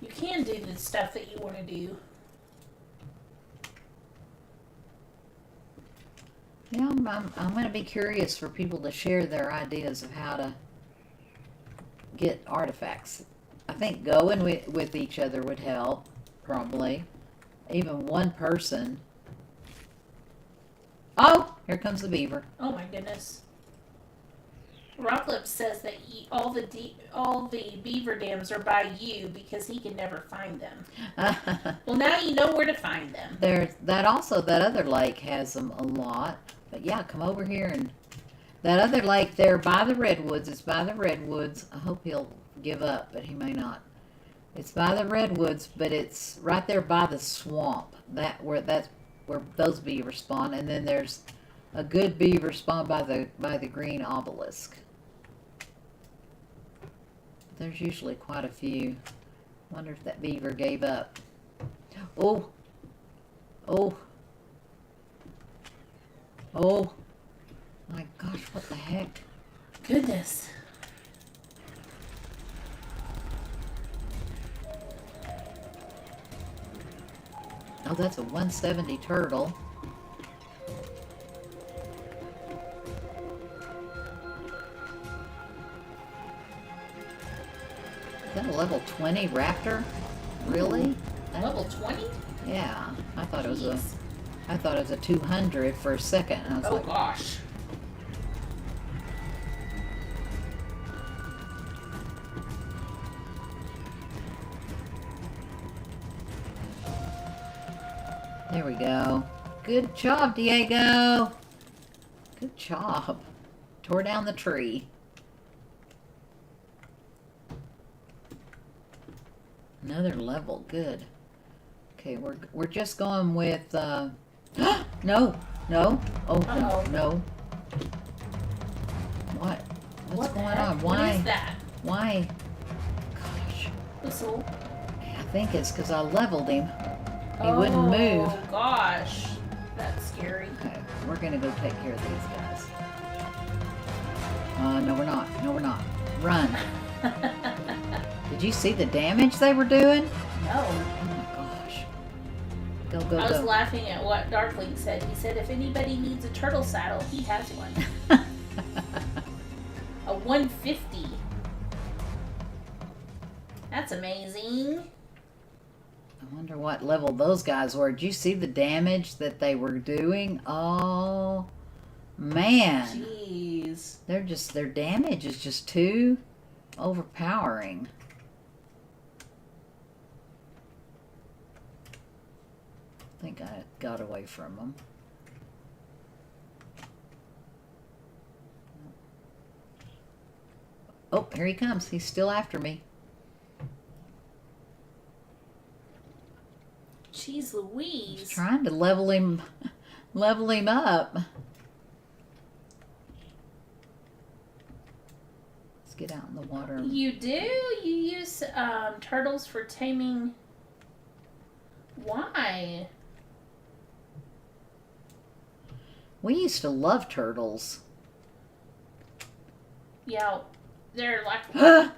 you can do the stuff that you want to do. Yeah, I'm going to be curious for people to share their ideas of how to get artifacts. I think going with each other would help, probably. Even one person. Oh, here comes the beaver. Oh my goodness. Rocklip says that all the beaver dams are by you because he can never find them. Well, now you know where to find them. There's that other lake has them a lot. But yeah, come over here, and that other lake there by the redwoods. It's by the redwoods. I hope he'll give up, but he may not. It's by the redwoods, but it's right there by the swamp. That's where those beaver spawn, and then there's a good beaver spawn by the green obelisk. There's usually quite a few. Wonder if that beaver gave up. Oh, oh, oh! My gosh, what the heck? Goodness. Oh, that's a 170 turtle. Is that a level 20 raptor? Really? Level 20? Yeah, I thought it was a 200 for a second. And I was oh like, gosh. there we go. Good job, Diego. Good job. Tore down the tree. Another level. Good. Okay, we're just going with no. Oh, Uh-oh. no. What? What's going heck? on? Why? What is that? Why? Gosh. Whistle. I think it's because I leveled him. He wouldn't move. Oh gosh. That's scary. Okay, we're gonna go take care of these guys. No, we're not. No, we're not. Run. Did you see the damage they were doing? No. Oh my gosh. Go, go, I was go. laughing at what Darkling said. He said if anybody needs a turtle saddle, he has one. A 150. That's amazing. I wonder what level those guys were. Did you see the damage that they were doing? Oh, man. Jeez. Their damage is just too overpowering. I think I got away from them. Oh, here he comes. He's still after me. Jeez Louise. He's trying to level him up. Let's get out in the water. You do? You use turtles for taming. Why? We used to love turtles. Yeah, they're like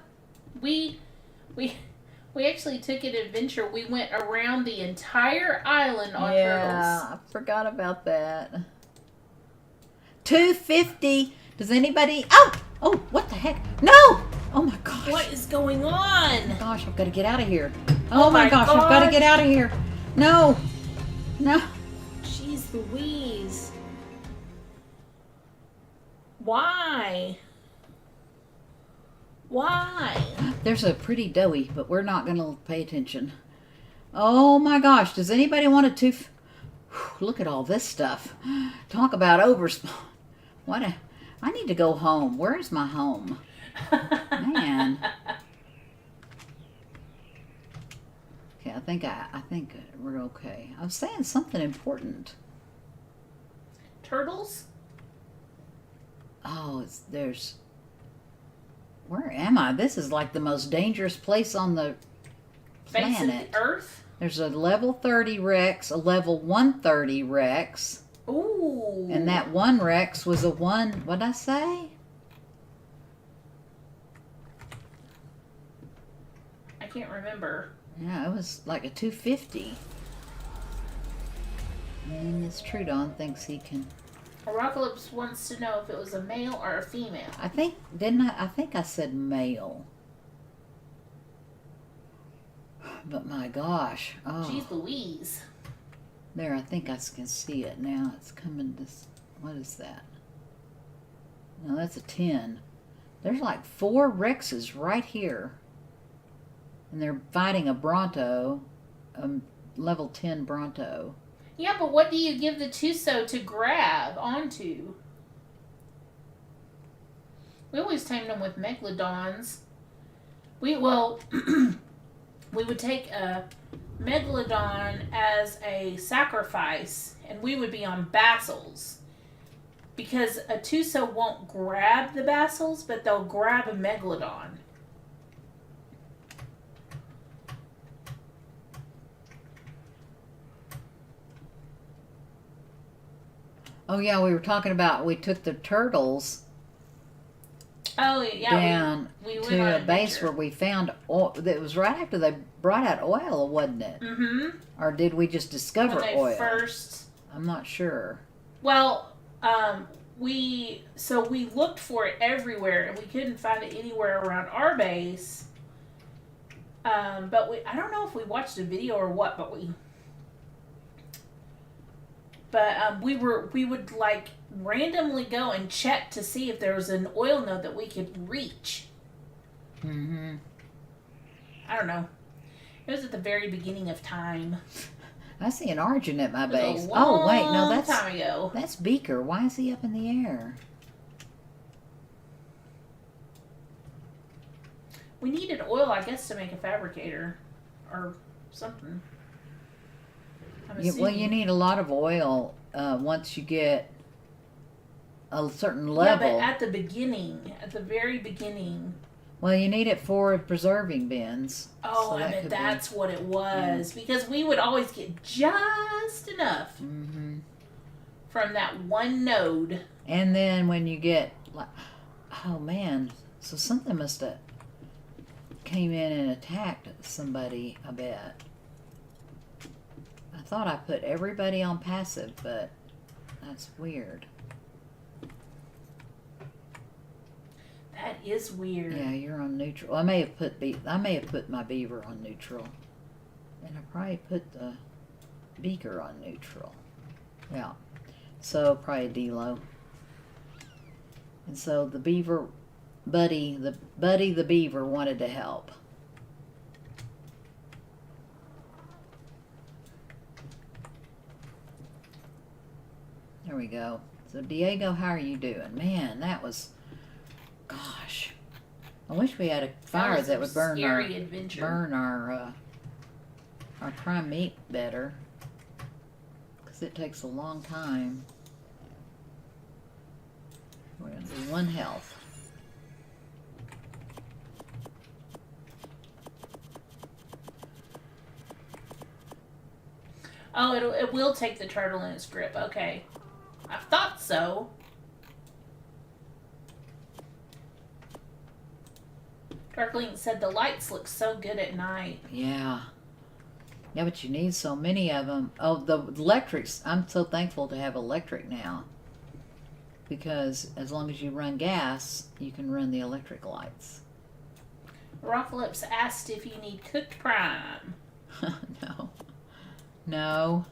we actually took an adventure. We went around the entire island on turtles. Yeah, I forgot about that. 250. Does anybody? Oh, what the heck? No! Oh my gosh. What is going on? Oh my gosh, I've got to get out of here. Oh my gosh, I've got to get out of here. No. No. Jeez Louise. Why? Why? There's a pretty doughy, but we're not going to pay attention. Oh my gosh, does anybody want to look at all this stuff. Talk about overspawn. I need to go home. Where is my home? Man. Okay, I think we're okay. I was saying something important. Turtles? Oh, where am I? This is like the most dangerous place on the planet. Face of the Earth? There's a level 30 Rex, a level 130 Rex. Ooh. And that one Rex was a one, what'd I say? I can't remember. Yeah, it was like a 250. And this Trudon thinks he can. Apocalypse wants to know if it was a male or a female. I think I said male. But my gosh. Oh. Jeez Louise. There, I think I can see it now. It's coming this. What is that? No, that's a 10. There's like 4 Rexes right here. And they're fighting a Bronto. Level 10 Bronto. Yeah, but what do you give the Tuso to grab onto? We always tamed them with Megalodons. We would take a Megalodon as a sacrifice, and we would be on Basils. Because a Tuso won't grab the Basils, but they'll grab a Megalodon. Oh yeah, we were talking about we took the turtles down we went to on a an base adventure. where we found oil. It was right after they brought out oil, wasn't it? Mm-hmm. Or did we just discover When they oil? first... I'm not sure. Well, we looked for it everywhere, and we couldn't find it anywhere around our base. But I don't know if we watched a video or what, but we would like randomly go and check to see if there was an oil node that we could reach. Mm-hmm. I don't know. It was at the very beginning of time. I see an Argent at my base. A Oh wait, no, long time ago. that's Beaker. Why is he up in the air? We needed oil, I guess, to make a fabricator or something. Well, you need a lot of oil once you get a certain level. Yeah, but at the beginning, at the very beginning. Well, you need it for preserving bins. Oh, so I bet that's what it was. Yeah. Because we would always get just enough from that one node. And then when you get, like, oh man, so something must have came in and attacked somebody, I bet. I thought I put everybody on passive, but that's weird. That is weird. Yeah, you're on neutral. I may have put my beaver on neutral, and I probably put the beaker on neutral. Yeah, so probably a D-low. And so the beaver, Buddy the beaver wanted to help. There we go. So Diego, how are you doing? Man, that was, gosh. I wish we had a fire that would burn our prime meat better, because it takes a long time. We're gonna do 1 health. Oh, it will take the turtle in its grip. Okay. I thought so. Darkling said the lights look so good at night. Yeah. Yeah, but you need so many of them. Oh, the electrics. I'm so thankful to have electric now. Because as long as you run gas, you can run the electric lights. Rocklips asked if you need cooked prime. No. No.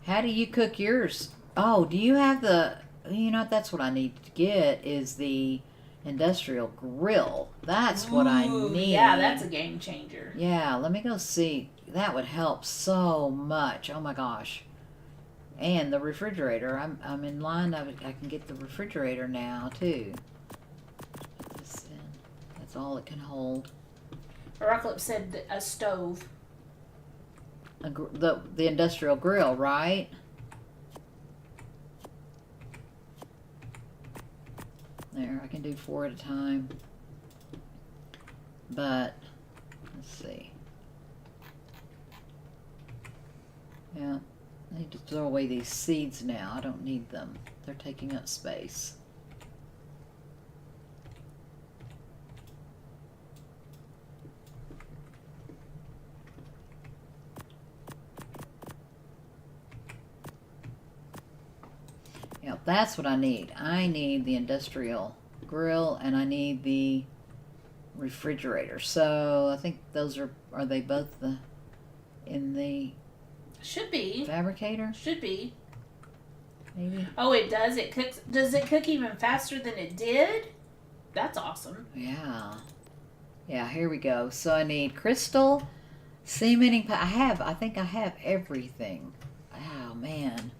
How do you cook yours? Oh, do you have the... You know, that's what I need to get is the industrial grill. That's what I need. Yeah, that's a game changer. Yeah, let me go see. That would help so much. Oh my gosh. And the refrigerator. I'm in line. I can get the refrigerator now too. Put this in. That's all it can hold. Rocklip said a stove. The industrial grill, right? There, I can do 4 at a time. But let's see. Yeah, I need to throw away these seeds now. I don't need them. They're taking up space. Yeah, that's what I need. I need the industrial grill and I need the refrigerator. So I think those are they both in the should be fabricator? Should be. Maybe. Oh, it does. It cooks. Does it cook even faster than it did? That's awesome. Yeah. Yeah, here we go. So I need crystal, cementing. I think I have everything. Oh man.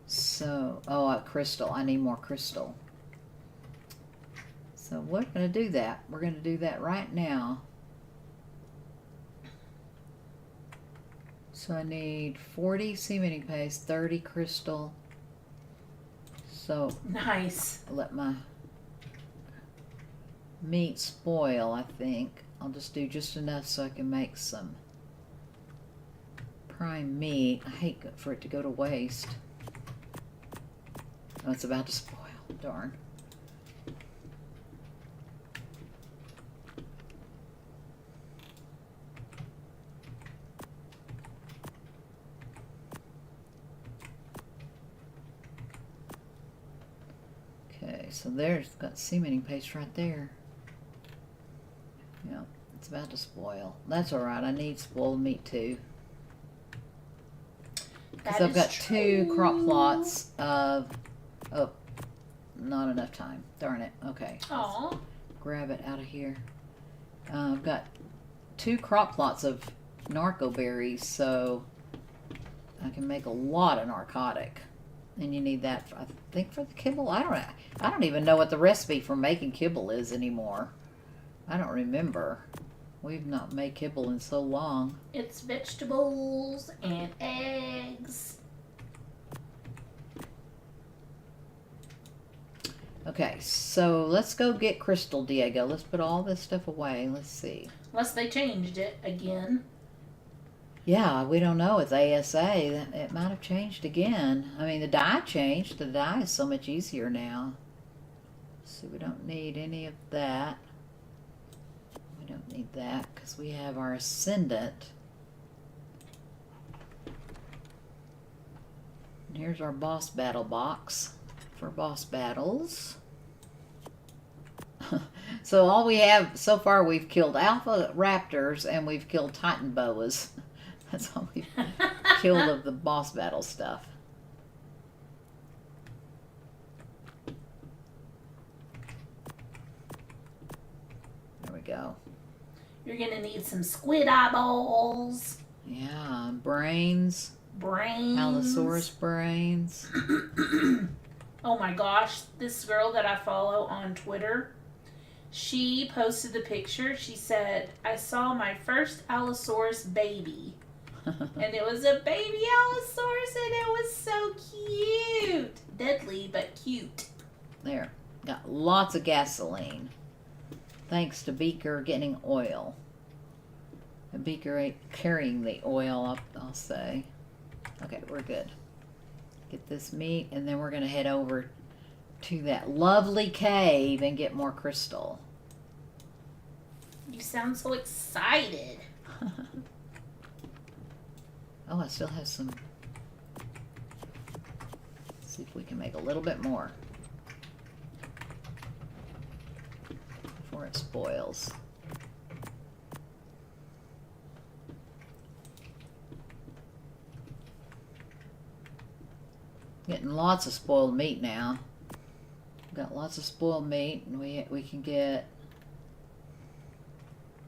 So, crystal. I need more crystal. So we're going to do that. We're going to do that right now. So I need 40 cementing paste, 30 crystal. So nice. I'll let my meat spoil, I think. I'll just do just enough so I can make some prime meat. I hate for it to go to waste. Oh, it's about to spoil. Darn. Okay, so there's got cementing paste right there. Yeah, it's about to spoil. That's alright. I need spoiled meat too. Because I've got true. 2 crop plots of... Oh, not enough time. Darn it. Okay. Aw. Grab it out of here. I've got 2 crop plots of narco berries, so I can make a lot of narcotic. And you need that, I think, for the kibble. I don't even know what the recipe for making kibble is anymore. I don't remember. We've not made kibble in so long. It's vegetables and eggs. Okay, so let's go get crystal, Diego. Let's put all this stuff away. Let's see. Unless they changed it again. Yeah, we don't know. It's ASA. It might have changed again. I mean, the dye changed. The dye is so much easier now. So we don't need any of that. We don't need that because we have our ascendant. And here's our boss battle box for boss battles. So all we have so far, we've killed alpha raptors and we've killed titan boas. That's all we've killed of the boss battle stuff. There we go. You're gonna need some squid eyeballs. Yeah, brains. Brains. Allosaurus brains. Oh my gosh, this girl that I follow on Twitter, she posted a picture. She said, I saw my first Allosaurus baby. And it was a baby Allosaurus and it was so cute. Deadly, but cute. There. Got lots of gasoline. Thanks to Beaker getting oil. And Beaker ain't carrying the oil, I'll say. Okay, we're good. Get this meat, and then we're going to head over to that lovely cave and get more crystal. You sound so excited. Oh, I still have some. Let's see if we can make a little bit more before it spoils. Getting lots of spoiled meat now. Got lots of spoiled meat, and we can get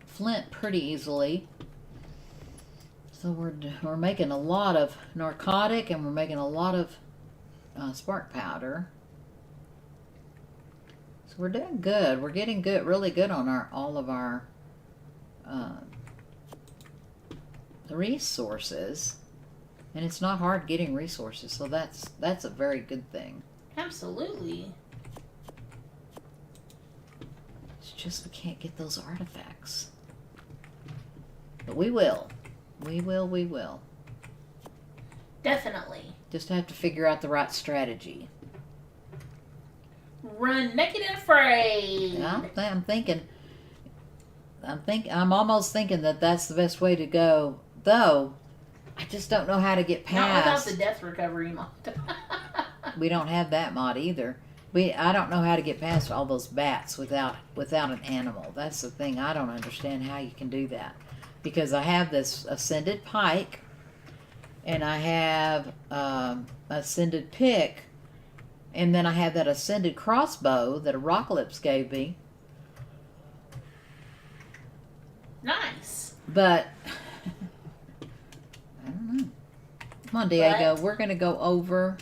flint pretty easily. So we're making a lot of narcotic, and we're making a lot of spark powder. So we're doing good. We're getting good, really good on all of our resources, and it's not hard getting resources. So that's a very good thing. Absolutely. It's just we can't get those artifacts, but we will. We will. Definitely. Just have to figure out the right strategy. Run naked and afraid. I'm almost thinking that that's the best way to go. Though, I just don't know how to get past. Not without the death recovery mod. We don't have that mod either. I don't know how to get past all those bats without an animal. That's the thing. I don't understand how you can do that. Because I have this ascended pike, and I have ascended pick, and then I have that ascended crossbow that a Rocklips gave me. Nice. But I don't know. Come on, Diego. We're going to go over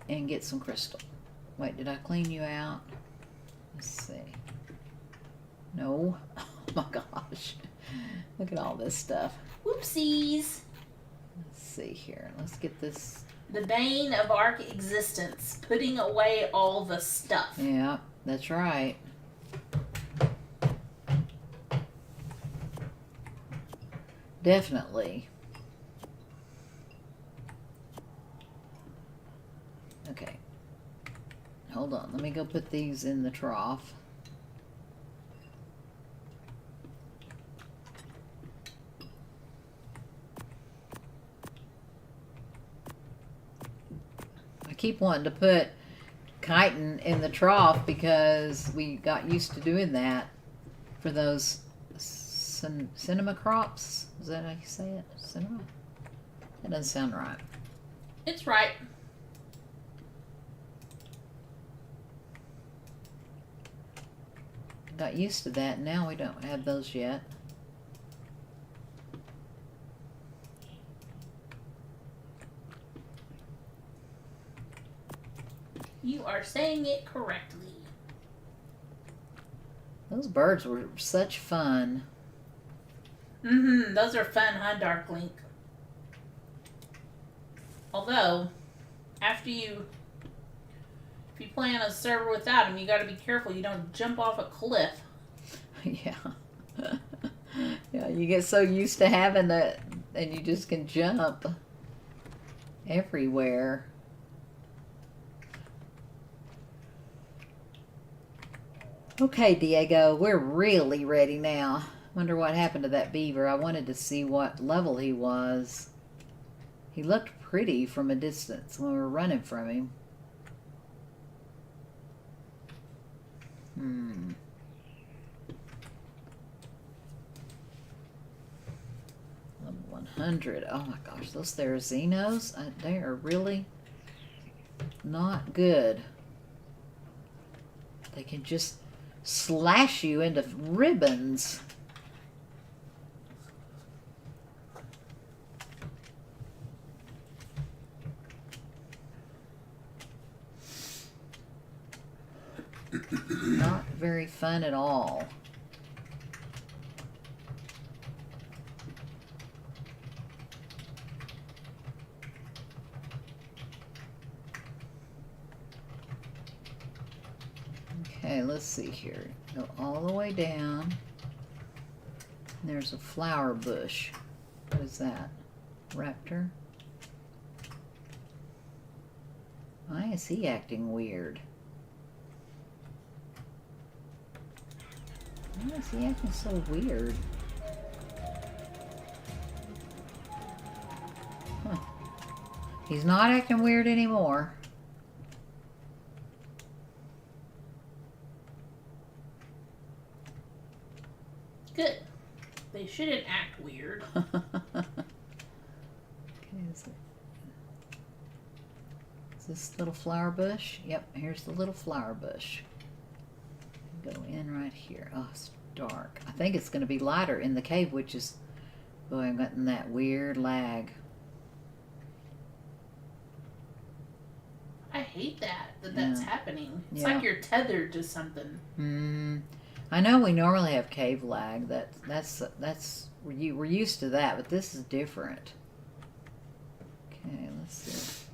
and get some crystal. Wait, did I clean you out? Let's see. No. Oh my gosh. Look at all this stuff. Whoopsies. Let's see here. Let's get this. The bane of our existence. Putting away all the stuff. Yeah, that's right. Definitely. Okay. Hold on. Let me go put these in the trough. I keep wanting to put chitin in the trough because we got used to doing that for those cinema crops. Is that how you say it? Cinema? That doesn't sound right. It's right. Got used to that. Now we don't have those yet. You are saying it correctly. Those birds were such fun. Mm-hmm. Those are fun, huh, Darklink? Although, if you play on a server without them, you got to be careful you don't jump off a cliff. Yeah. Yeah, you get so used to having that, and you just can jump everywhere. Okay, Diego, we're really ready now. Wonder what happened to that beaver. I wanted to see what level he was. He looked pretty from a distance when we were running from him. Level 100. Oh my gosh, those Therazinos, they are really not good. They can just slash you into ribbons. Not very fun at all. Okay, let's see here. Go all the way down. There's a flower bush. What is that? Raptor? Why is he acting weird? Why is he acting so weird? Huh. He's not acting weird anymore. Good. They shouldn't act weird. Okay, this little flower bush? Yep, here's the little flower bush. Go in right here. Oh, it's dark. I think it's going to be lighter in the cave, which is... Boy, I'm getting that weird lag. I hate that's happening. It's Yeah. like you're tethered to something. I know we normally have cave lag. That's we're used to that, but this is different. Okay, let's see.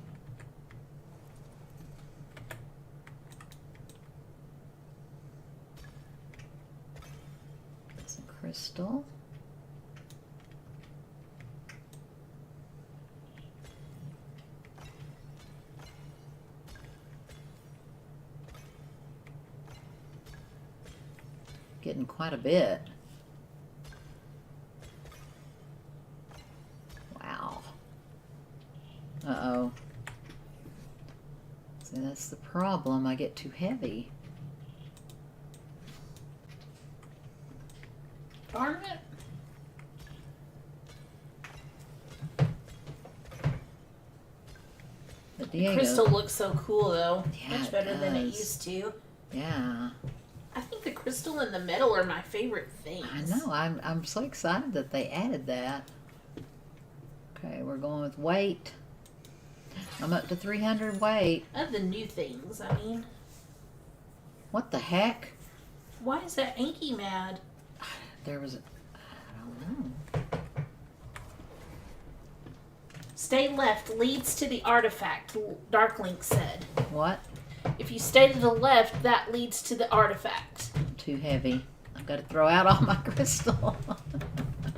Some crystal. Getting quite a bit. Wow. Uh-oh. See, that's the problem. I get too heavy. Darn it. But Diego, Crystal looks so cool, though. Yeah, Much better than it does. used to. Yeah. I think the crystal and the metal are my favorite things. I know. I'm so excited that they added that. Okay, we're going with weight. I'm up to 300 weight. Of the new things, I mean. What the heck? Why is that Anki mad? There was a... I don't know. Stay left leads to the artifact, Darklink said. What? If you stay to the left, that leads to the artifact. Too heavy. I've got to throw out all my crystal.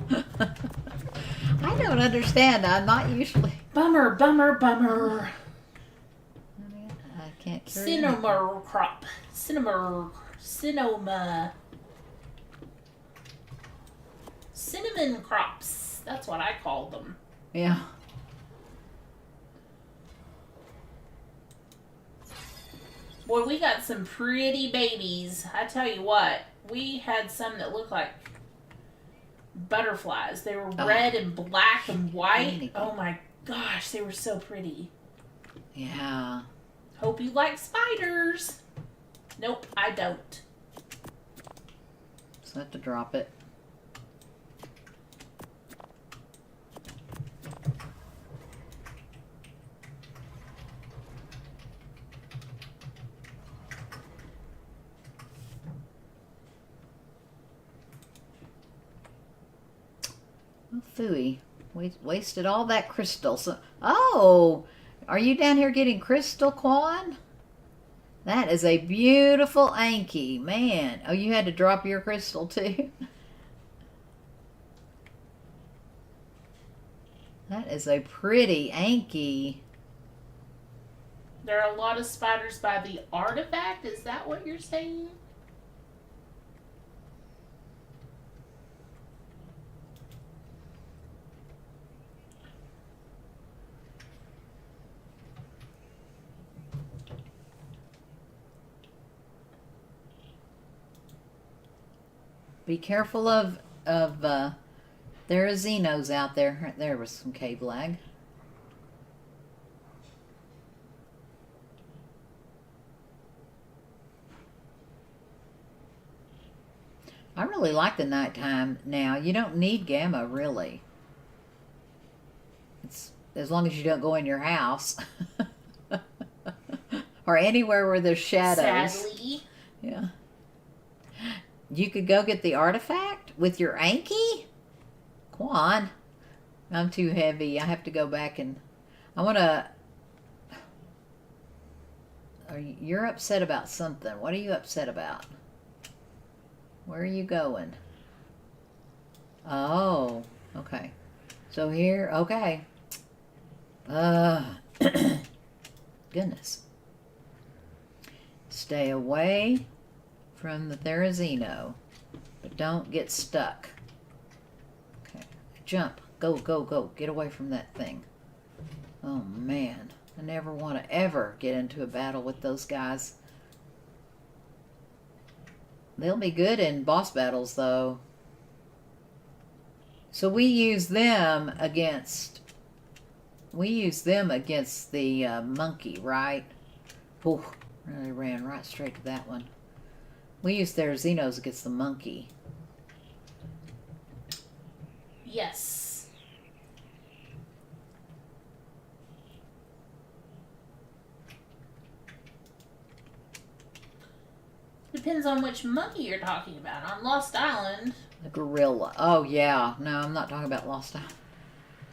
I don't understand. I'm not usually... Bummer, bummer, bummer. I can't carry it. Cinnamon crop. Cinnamon crops. That's what I called them. Yeah. Boy, we got some pretty babies. I tell you what, we had some that looked like butterflies. They were red and black and white. Oh my gosh, they were so pretty. Yeah. Hope you like spiders. Nope, I don't. So I have to drop it. Oh, phooey. Wasted all that crystal. So, oh, are you down here getting crystal, Quan? That is a beautiful Anki. Man. Oh, you had to drop your crystal too? That is a pretty Anki. There are a lot of spiders by the artifact. Is that what you're saying? Be careful of there are Xenos out there. There was some cave lag. I really like the nighttime now. You don't need gamma, really. It's as long as you don't go in your house. Or anywhere where there's shadows. Sadly. Yeah. You could go get the artifact with your Anki? Quan. I'm too heavy. I have to go back and... I want to... You're upset about something. What are you upset about? Where are you going? Oh, okay. So here, okay. Goodness. Stay away from the Therizino, but don't get stuck. Okay, jump. Go, go, go. Get away from that thing. Oh, man. I never want to ever get into a battle with those guys. They'll be good in boss battles, though. So we use them against We use them against the monkey, right? Oh, really ran right straight to that one. We use their Xenos against the monkey. Yes. Depends on which monkey you're talking about. On Lost Island. The gorilla. Oh, yeah. No, I'm not talking about Lost Island.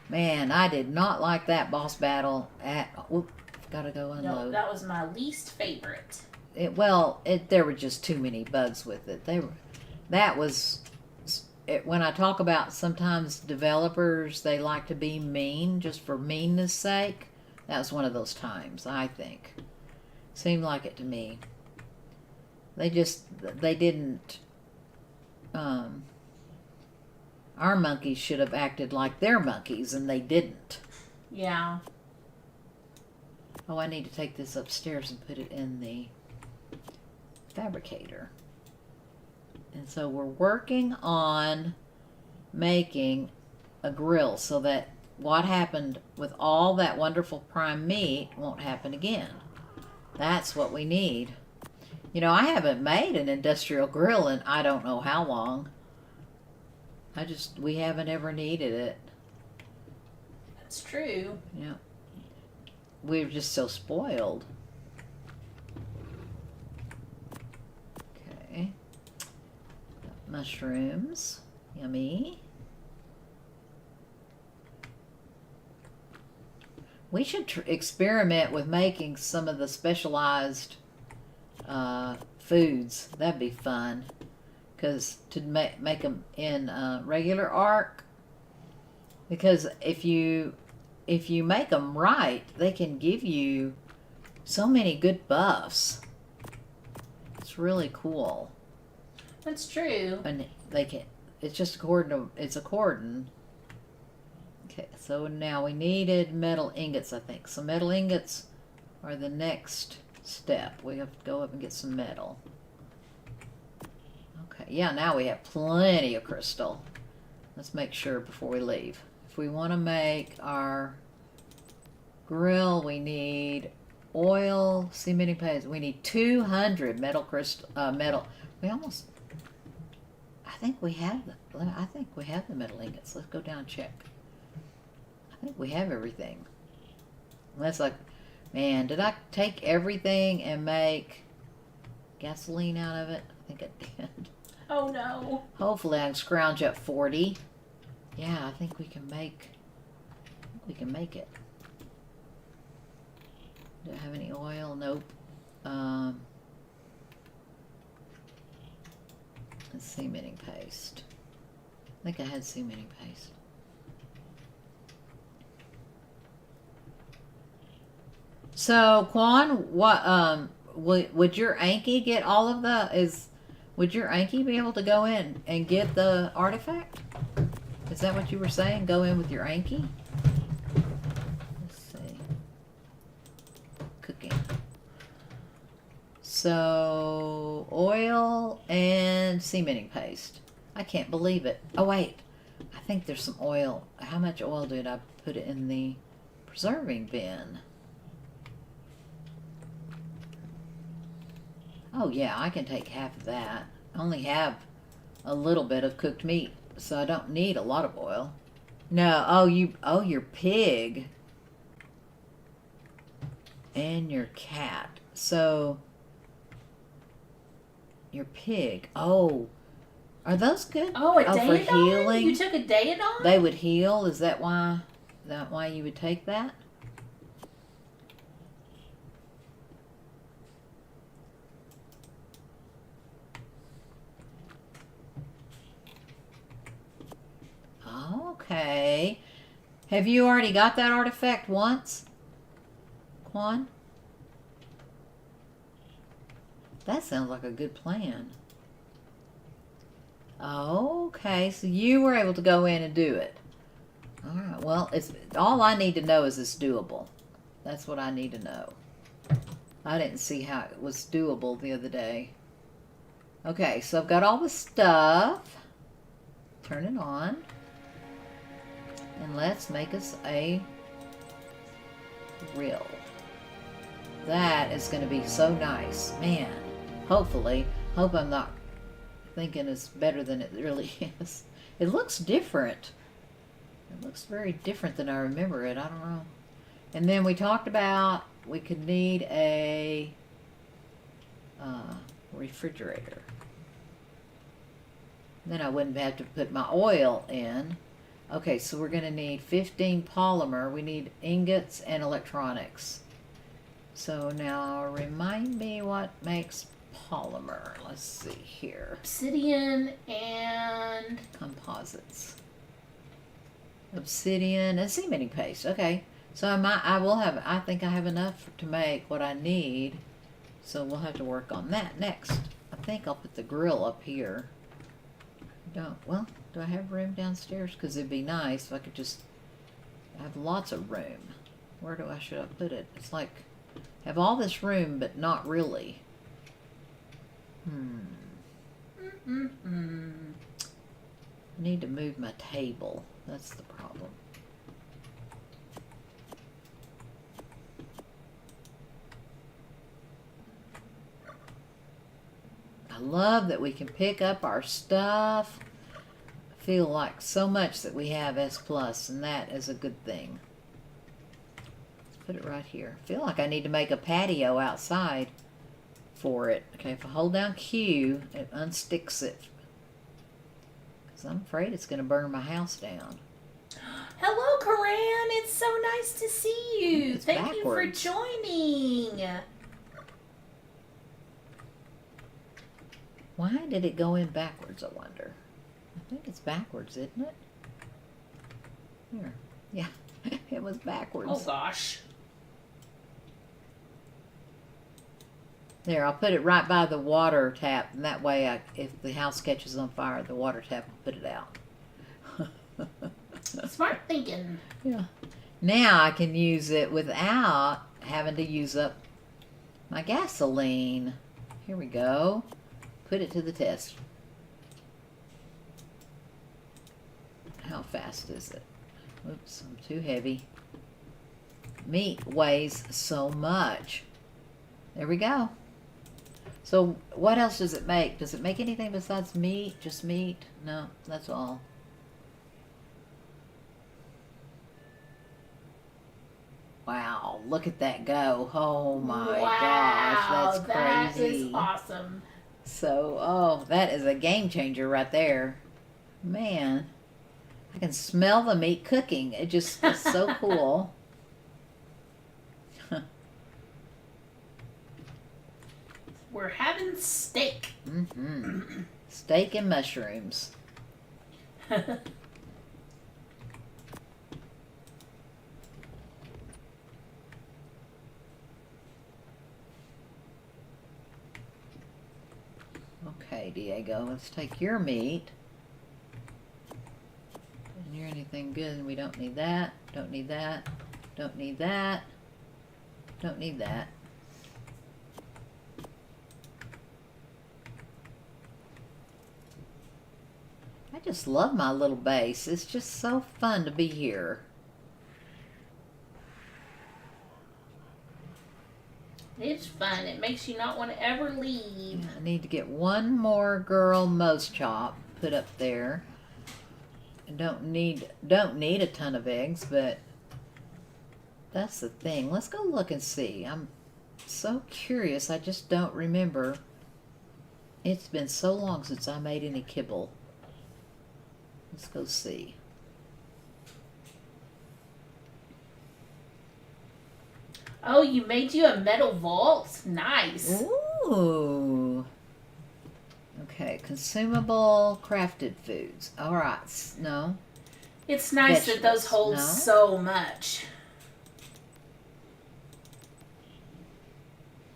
Man, I did not like that boss battle at... Whoop, gotta go unload. No, that was my least favorite. There were just too many bugs with it. When I talk about sometimes developers, they like to be mean just for meanness sake. That was one of those times, I think. Seemed like it to me. They didn't... our monkeys should have acted like their monkeys, and they didn't. Yeah. Oh, I need to take this upstairs and put it in the fabricator. And so we're working on making a grill so that what happened with all that wonderful prime meat won't happen again. That's what we need. You know, I haven't made an industrial grill in I don't know how long. We haven't ever needed it. That's true. Yeah. We're just so spoiled. Okay. Mushrooms. Yummy. We should experiment with making some of the specialized foods. That'd be fun. Because to make them in regular arc. Because if you make them right, they can give you so many good buffs. It's really cool. That's true. And they can. It's just according. Okay, so now we needed metal ingots, I think. So metal ingots are the next step. We have to go up and get some metal. Okay, yeah, now we have plenty of crystal. Let's make sure before we leave. If we want to make our grill, we need oil, cementing paste. We need 200 metal crystal. We almost. I think we have the metal ingots. Let's go down and check. I think we have everything. Unless man, did I take everything and make gasoline out of it? I think I did. Oh no. Hopefully I can scrounge up 40. Yeah, I think we can make it. Do I have any oil? Nope. Cementing paste. I think I had cementing paste. So, Quan, what would your Anki get all of would your Anki be able to go in and get the artifact? Is that what you were saying? Go in with your Anki? Let's see. Cooking. So, oil and cementing paste. I can't believe it. Oh, wait. I think there's some oil. How much oil did I put in the preserving bin? Oh, yeah, I can take half of that. I only have a little bit of cooked meat, so I don't need a lot of oil. No, your pig and your cat. So, your pig. Oh, are those good? Oh, a for Daedon? healing? You took a Daedon? They would heal. Is that why you would take that? Okay. Have you already got that artifact once, Quan? That sounds like a good plan. Okay, so you were able to go in and do it. All right. Well, all I need to know is it's doable. That's what I need to know. I didn't see how it was doable the other day. Okay, so I've got all the stuff. Turn it on. And let's make us a grill. That is going to be so nice. Man, hopefully. Hope I'm not thinking it's better than it really is. It looks different. It looks very different than I remember it. I don't know. And then we talked about we could need a refrigerator. Then I wouldn't have to put my oil in. Okay, so we're going to need 15 polymer. We need ingots and electronics. So now remind me what makes polymer. Let's see here. Obsidian and composites. Obsidian and cementing paste. Okay, so I think I have enough to make what I need. So we'll have to work on that next. I think I'll put the grill up here. Do I have room downstairs? Because it'd be nice if I could just have lots of room. Where should I put it? It's like have all this room, but not really. I need to move my table. That's the problem. I love that we can pick up our stuff. I feel like so much that we have S+, and that is a good thing. Let's put it right here. I feel like I need to make a patio outside for it. Okay, if I hold down Q, it unsticks it. Because I'm afraid it's going to burn my house down. hello, Corinne. It's so nice to see you. It's Thank you for backwards. joining. Why did it go in backwards, I wonder? I think it's backwards, isn't it? Here. Yeah, it was backwards. Oh, gosh. There, I'll put it right by the water tap, and that way, if the house catches on fire, the water tap will put it out. Smart thinking. Yeah. Now I can use it without having to use up my gasoline. Here we go. Put it to the test. How fast is it? Oops, I'm too heavy. Meat weighs so much. There we go. So what else does it make? Does it make anything besides meat? Just meat? No, that's all. Wow, look at that go. Oh my gosh, that's crazy. That is awesome. So, oh, that is a game changer right there. Man, I can smell the meat cooking. It just is so cool. We're having steak. Mm-hmm. Steak and mushrooms. Okay, Diego, let's take your meat. And you're anything good, and we don't need that, don't need that, don't need that, don't need that. I just love my little base. It's just so fun to be here. It's fun. It makes you not want to ever leave. I need to get one more girl Moe's chop put up there. I don't need a ton of eggs, but that's the thing. Let's go look and see. I'm so curious. I just don't remember. It's been so long since I made any kibble. Let's go see. Oh, you made you a metal vault? Nice. Ooh. Okay, consumable crafted foods. All right. No. It's nice that those hold so much.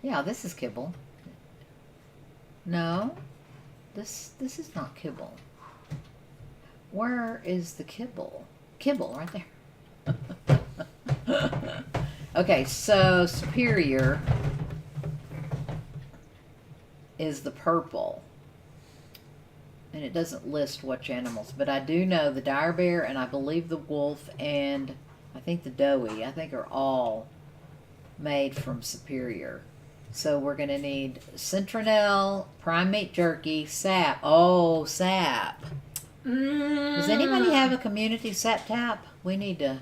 Yeah, this is kibble. No. This is not kibble. Where is the kibble? Kibble, right there. Okay, so superior is the purple. And it doesn't list which animals, but I do know the dire bear, and I believe the wolf, and I think the doe, I think are all made from superior. So we're going to need citronelle, prime meat jerky, sap. Oh, sap. Does anybody have a community sap tap? We need to.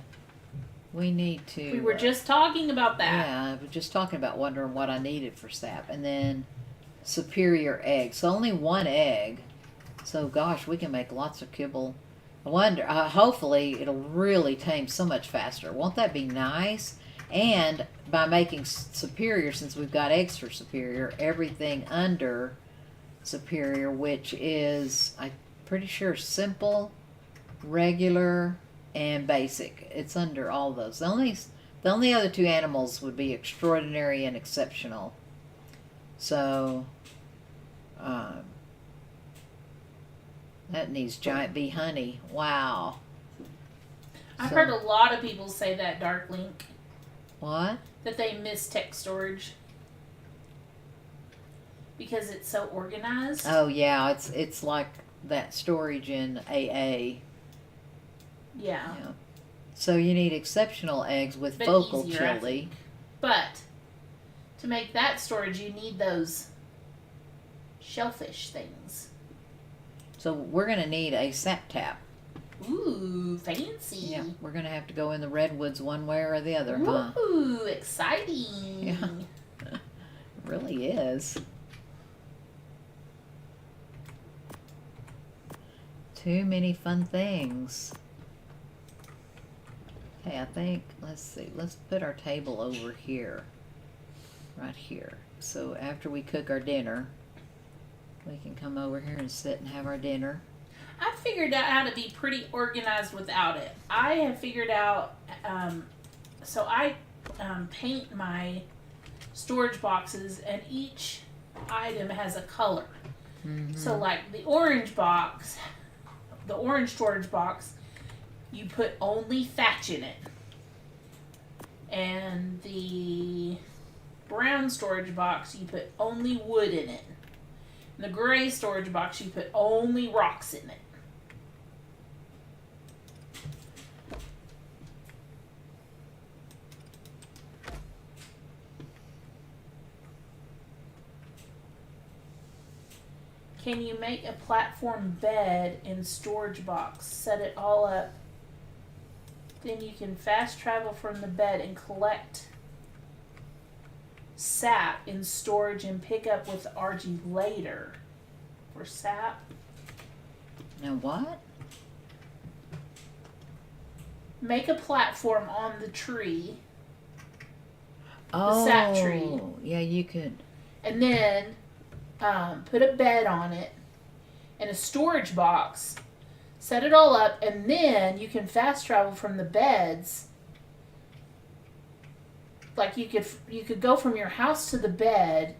We were just talking about that. Yeah, I was just talking about wondering what I needed for sap. And then superior egg. So only one egg. So gosh, we can make lots of kibble. I wonder, hopefully it'll really tame so much faster. Won't that be nice? And by making superior, since we've got eggs for superior, everything under superior, which is, I'm pretty sure, simple, regular, and basic. It's under all those. The only other two animals would be extraordinary and exceptional. So, that needs giant bee honey. Wow. I've heard a lot of people say that, Dark Link. What? That they miss text storage. Because it's so organized. Oh yeah, it's like that storage in AA. Yeah. So you need exceptional eggs with focal easier, chili. But to make that storage, you need those shellfish things. So we're going to need a sap tap. Ooh, fancy. Yeah, we're going to have to go in the redwoods one way or the other, huh? Ooh, exciting. Yeah, it really is. Too many fun things. Okay, I think, let's see, let's put our table over here. Right here. So after we cook our dinner, we can come over here and sit and have our dinner. I figured out how to be pretty organized without it. I have figured out, so I paint my storage boxes, and each item has a color. Mm-hmm. So like the orange box, the orange storage box, you put only thatch in it. And the brown storage box, you put only wood in it. And the gray storage box, you put only rocks in it. Can you make a platform bed in storage box? Set it all up. Then you can fast travel from the bed and collect sap in storage and pick up with RG later. For sap. Now what? Make a platform on the tree. Oh, the sap tree. Yeah, you could. And then put a bed on it and a storage box. Set it all up, and then you can fast travel from the beds. Like you could go from your house to the bed.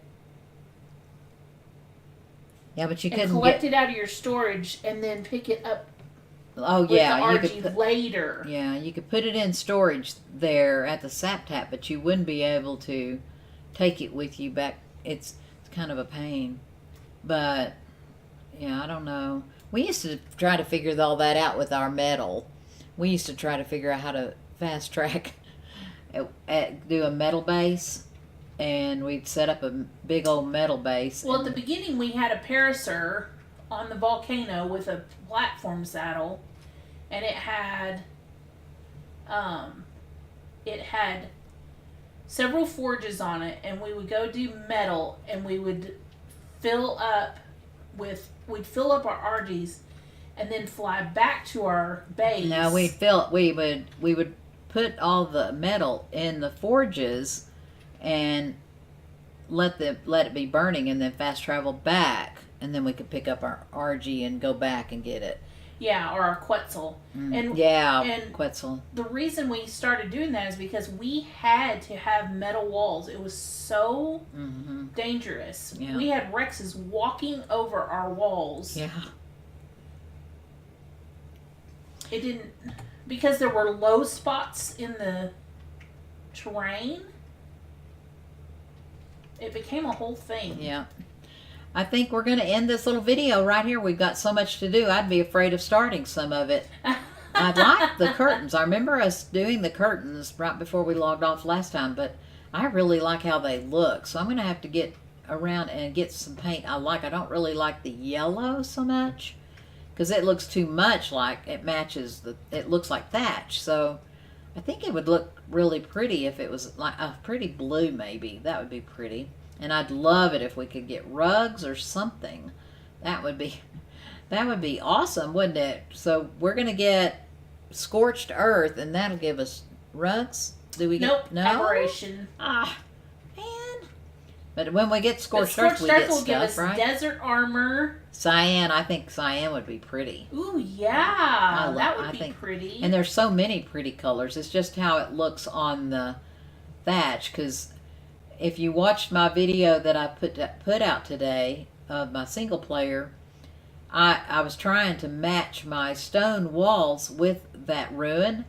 Yeah, but you couldn't collect it out of your storage and then pick it up. Oh yeah, you could later. Yeah, you could put it in storage there at the sap tap, but you wouldn't be able to take it with you back. It's kind of a pain, but yeah, I don't know. We used to try to figure all that out with our metal. We used to try to figure out how to fast track, do a metal base, and we'd set up a big old metal base. Well, at the beginning we had a parasaur on the volcano with a platform saddle, and it had several forges on it, and we would go do metal, and we would fill up our RGs and then fly back to our base. No, we would put all the metal in the forges and let it be burning, and then fast travel back, and then we could pick up our RG and go back and get it. Yeah, or our Quetzal. And Quetzal. The reason we started doing that is because we had to have metal walls. It was so dangerous. Yeah. We had Rexes walking over our walls. Yeah. It didn't, because there were low spots in the terrain, it became a whole thing. Yeah. I think we're going to end this little video right here. We've got so much to do. I'd be afraid of starting some of it. I like the curtains. I remember us doing the curtains right before we logged off last time, but I really like how they look. So I'm going to have to get around and get some paint I like. I don't really like the yellow so much because it looks too much like it matches it looks like thatch. So I think it would look really pretty if it was like a pretty blue maybe. That would be pretty. And I'd love it if we could get rugs or something. That would be awesome, wouldn't it? So we're going to get scorched earth and that'll give us rugs. Do we nope, get no aberration? Ah, man. But when we get scorched earth, we get will stuff, give us right? desert armor. Cyan, I think cyan would be pretty. Ooh, yeah, that would be pretty. And there's so many pretty colors. It's just how it looks on the thatch. Because if you watched my video that I put out today of my single player, I was trying to match my stone walls with that ruin.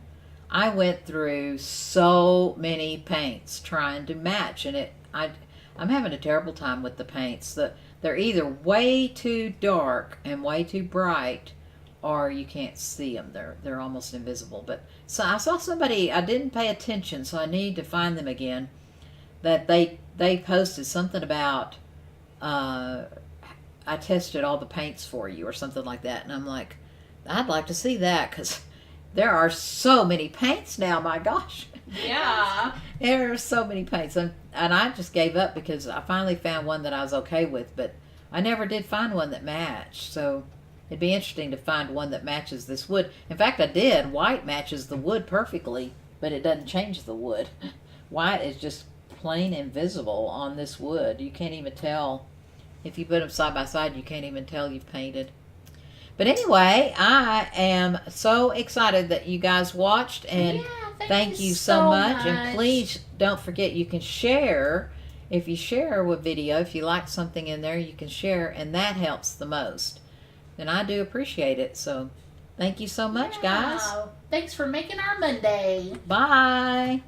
I went through so many paints trying to match, and I'm having a terrible time with the paints. They're either way too dark and way too bright, or you can't see them. They're almost invisible. But so I saw somebody, I didn't pay attention, so I need to find them again. That they posted something about I tested all the paints for you or something like that, and I'm like, I'd like to see that because there are so many paints now. My gosh. Yeah. There are so many paints. And I just gave up because I finally found one that I was okay with. But I never did find one that matched. So it'd be interesting to find one that matches this wood. In fact, I did. White matches the wood perfectly, but it doesn't change the wood. White is just plain invisible on this wood. You can't even tell. If you put them side by side, you can't even tell you've painted. But anyway, I am so excited that you guys watched, and thank you so much. And please don't forget you can share. If you share a video, if you like something in there, you can share, and that helps the most. And I do appreciate it. So thank you so much, guys. Thanks for making our Monday. Bye.